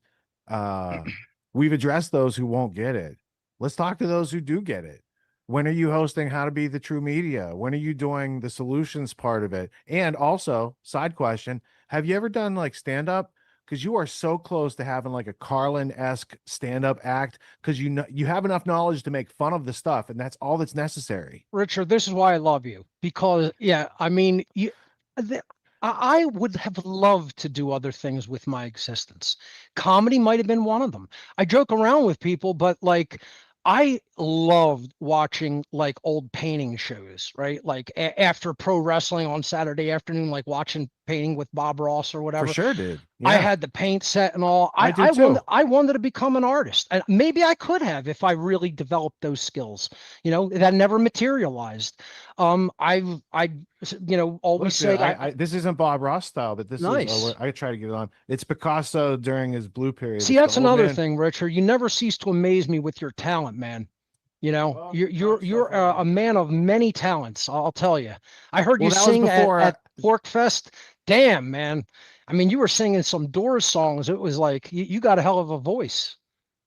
we've addressed those who won't get it. Let's talk to those who do get it. When are you hosting How to Be the True Media? When are you doing the solutions part of it? And also, side question, have you ever done like stand-up? Because you are so close to having like a Carlin-esque stand-up act, because you have enough knowledge to make fun of the stuff, and that's all that's necessary. Richard, this is why I love you, because I mean, I would have loved to do other things with my existence. Comedy might have been one of them. I joke around with people, but like, I loved watching like old painting shows, right? Like after pro wrestling on Saturday afternoon, like watching painting with Bob Ross or whatever. For sure, dude. Yeah. I had the paint set and all. I wanted to become an artist, and maybe I could have if I really developed those skills. You know, that never materialized. I always say this isn't Bob Ross style, but this nice. is. I try to get it on. It's Picasso during his blue period. See, that's another thing, Richard. You never cease to amaze me with your talent, man. You know, you're a man of many talents. I'll tell you. I heard you sing at Porkfest. Damn, man. I mean, you were singing some Doors songs. It was like you got a hell of a voice.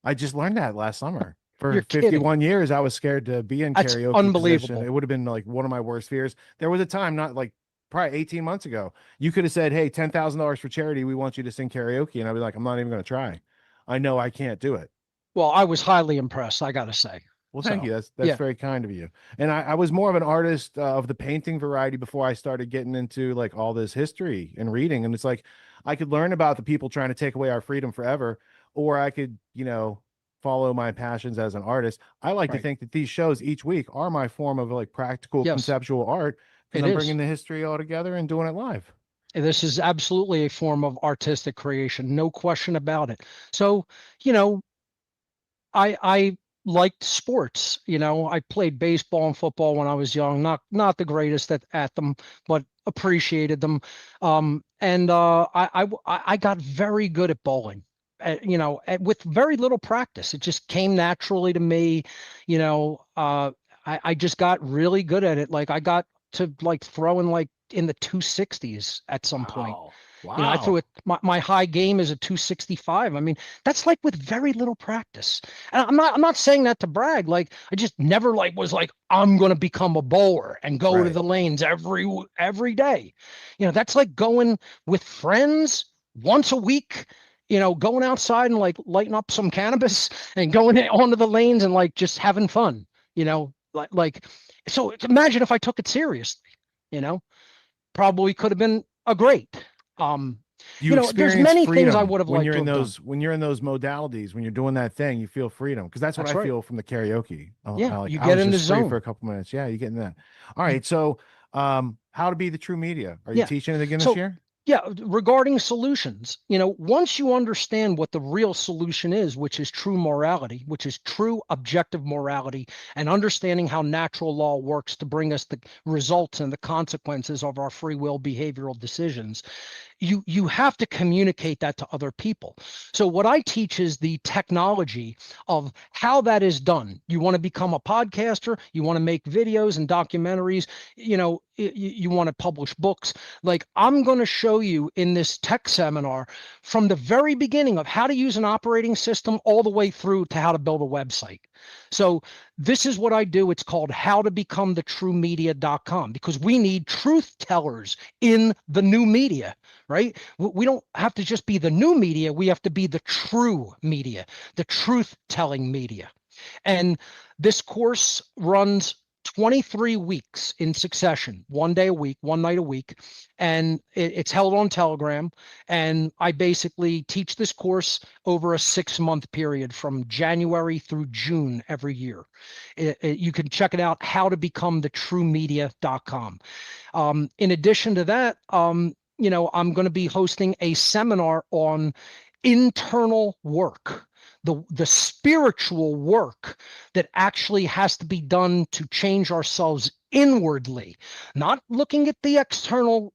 I just learned that last summer. For 51 years, I was scared to be in That's karaoke. Unbelievable. Position. It would have been like one of my worst fears. There was a time, not like probably 18 months ago, you could have said, "Hey, $10,000 for charity. We want you to sing karaoke," and I'd be like, "I'm not even going to try. I know I can't do it." Well, I was highly impressed, I got to say. Well, thank you. That's very kind of you. And I was more of an artist of the painting variety before I started getting into like all this history and reading. And it's like I could learn about the people trying to take away our freedom forever, or I could, follow my passions as an artist. I like to think that these shows each week are my form of like practical conceptual art, because I'm bringing the history all together and doing it live. This is absolutely a form of artistic creation, no question about it. So, I liked sports. I played baseball and football when I was young, not the greatest at them, but appreciated them. And I got very good at bowling, with very little practice. It just came naturally to me. I just got really good at it. Like I got to like throwing like in the 260s at some point. Wow. I threw it. My high game is a 265. I mean, that's like with very little practice. And I'm not saying that to brag. Like I just never was like, I'm going to become a bowler and go to the lanes every day. That's like going with friends once a week, going outside and like lighting up some cannabis and going onto the lanes and like just having fun, so imagine if I took it seriously, probably could have been a great. There's many things I would have liked to have done. When you're in those modalities, when you're doing that thing, you feel freedom, because that's what I feel from the karaoke. You get in the zone for a couple minutes. Yeah, you get in that. All right, so how to be the true media? Are you teaching it again this year? Yeah, regarding solutions, once you understand what the real solution is, which is true morality, which is true objective morality, and understanding how natural law works to bring us the results and the consequences of our free will behavioral decisions, you have to communicate that to other people. So what I teach is the technology of how that is done. You want to become a podcaster, you want to make videos and documentaries, you want to publish books. Like I'm going to show you in this tech seminar from the very beginning of how to use an operating system all the way through to how to build a website. So this is what I do. It's called howtobecomethitruemedia.com, because we need truth tellers in the new media, right? We don't have to just be the new media. We have to be the true media, the truth telling media. And this course runs 23 weeks in succession, 1 day a week, 1 night a week. And it's held on Telegram. And I basically teach this course over a 6-month period from January through June every year. You can check it out, howtobecomethitruemedia.com. In addition to that, I'm going to be hosting a seminar on internal work, the spiritual work that actually has to be done to change ourselves inwardly, not looking at the external,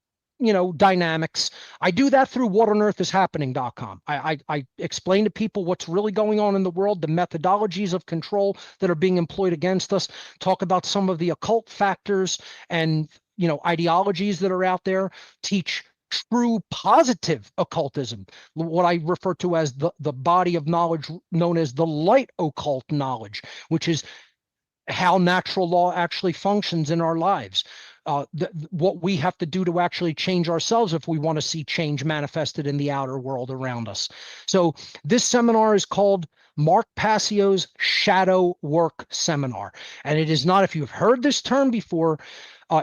dynamics. I do that through whatonearthishappening.com. I explain to people what's really going on in the world, the methodologies of control that are being employed against us, talk about some of the occult factors and, ideologies that are out there, teach true positive occultism, what I refer to as the body of knowledge known as the light occult knowledge, which is how natural law actually functions in our lives. What we have to do to actually change ourselves if we want to see change manifested in the outer world around us. So this seminar is called Mark Passio's Shadow Work Seminar. And it is not, if you've heard this term before,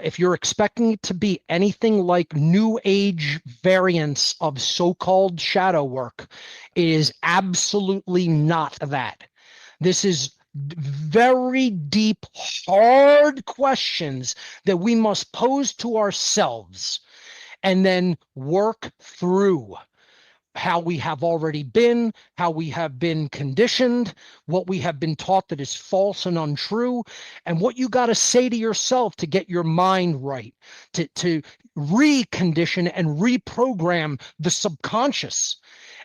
if you're expecting it to be anything like New Age variants of so-called shadow work, it is absolutely not that. This is very deep, hard questions that we must pose to ourselves and then work through how we have already been, how we have been conditioned, what we have been taught that is false and untrue, and what you got to say to yourself to get your mind right, to recondition and reprogram the subconscious.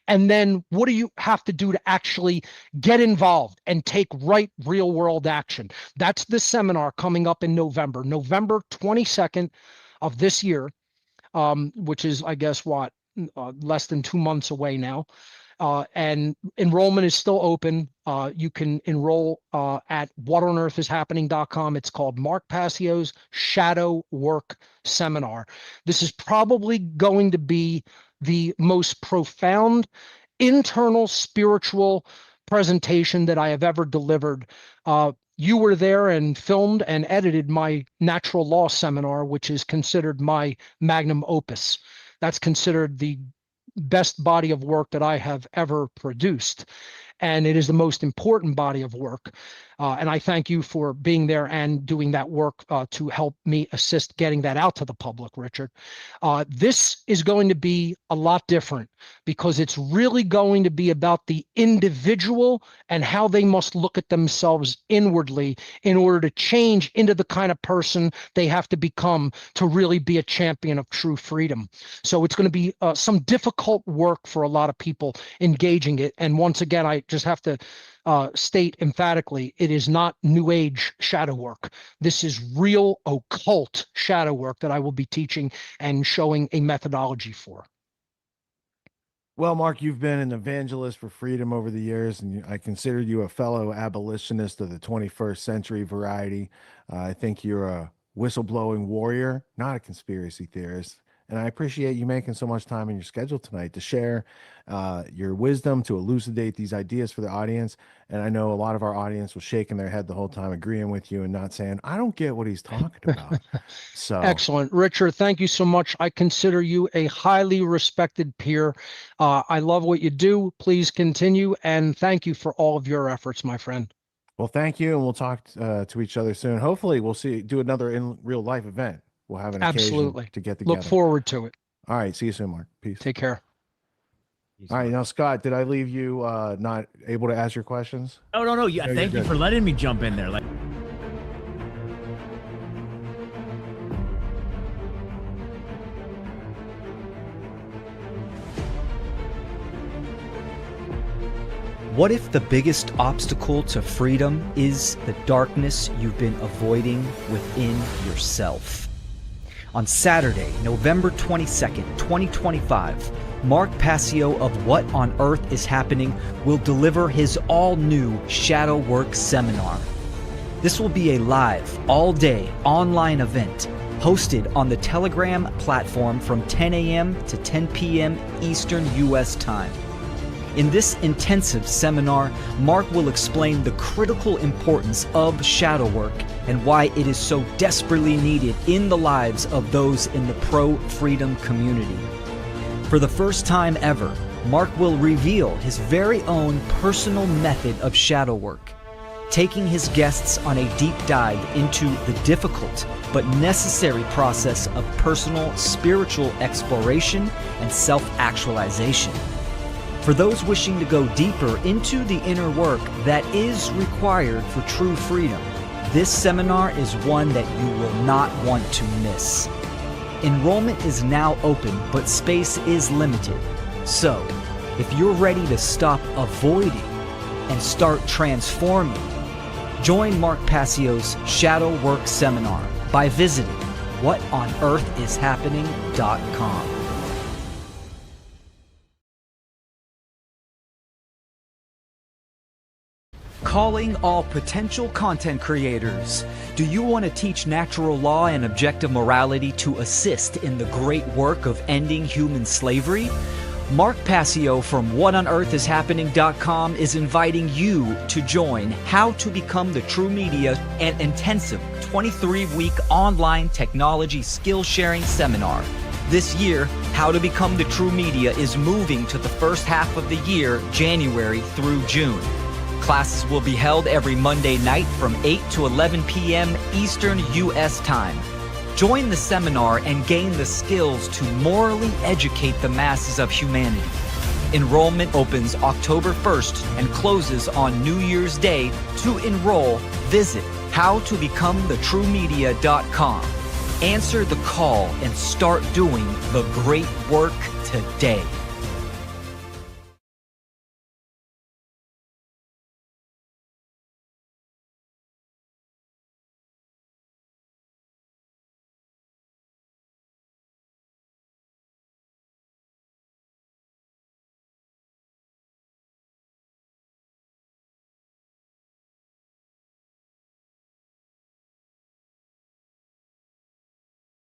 And then what do you have to do to actually get involved and take right real world action? That's the seminar coming up in November 22nd of this year, which is, I guess, less than 2 months away now. And enrollment is still open. You can enroll at whatonearthishappening.com. It's called Mark Passio's Shadow Work Seminar. This is probably going to be the most profound internal spiritual presentation that I have ever delivered. You were there and filmed and edited my natural law seminar, which is considered my magnum opus. That's considered the best body of work that I have ever produced. And it is the most important body of work. And I thank you for being there and doing that work to help me assist getting that out to the public, Richard. This is going to be a lot different because it's really going to be about the individual and how they must look at themselves inwardly in order to change into the kind of person they have to become to really be a champion of true freedom. So it's going to be some difficult work for a lot of people engaging it. And once again, I just have to state emphatically, it is not New Age shadow work. This is real occult shadow work that I will be teaching and showing a methodology for. Well, Mark, you've been an evangelist for freedom over the years, and I consider you a fellow abolitionist of the 21st century variety. I think you're a whistleblowing warrior, not a conspiracy theorist. And I appreciate you making so much time in your schedule tonight to share your wisdom, to elucidate these ideas for the audience. And I know a lot of our audience was shaking their head the whole time, agreeing with you and not saying, I don't get what he's talking about. So excellent. Richard, thank you so much. I consider you a highly respected peer. I love what you do. Please continue. And thank you for all of your efforts, my friend. Well, thank you. And we'll talk to each other soon. Hopefully we'll do another in real life event. We'll have an occasion to get together. Look forward to it. All right. See you soon, Mark. Peace. Take care. All right. Now, Scott, did I leave you not able to ask your questions? Oh, no. Yeah. Thank you for letting me jump in there. What if the biggest obstacle to freedom is the darkness you've been avoiding within yourself? On Saturday, November 22nd, 2025, Mark Passio of What on Earth is Happening will deliver his all-new Shadow Work Seminar. This will be a live, all-day, online event hosted on the Telegram platform from 10 a.m. to 10 p.m. Eastern U.S. time. In this intensive seminar, Mark will explain the critical importance of shadow work and why it is so desperately needed in the lives of those in the pro-freedom community. For the first time ever, Mark will reveal his very own personal method of shadow work, taking his guests on a deep dive into the difficult but necessary process of personal spiritual exploration and self-actualization. For those wishing to go deeper into the inner work that is required for true freedom, this seminar is one that you will not want to miss. Enrollment is now open, but space is limited. So, if you're ready to stop avoiding and start transforming, join Mark Passio's Shadow Work Seminar by visiting whatonearthishappening.com. Calling all potential content creators. Do you want to teach natural law and objective morality to assist in the great work of ending human slavery? Mark Passio from whatonearthishappening.com is inviting you to join How to Become the True Media, an intensive 23-week online technology skill-sharing seminar. This year, How to Become the True Media is moving to the first half of the year, January through June. Classes will be held every Monday night from 8 to 11 p.m. Eastern U.S. time. Join the seminar and gain the skills to morally educate the masses of humanity. Enrollment opens October 1st and closes on New Year's Day. To enroll, visit howtobecomethetruemedia.com. Answer the call and start doing the great work today.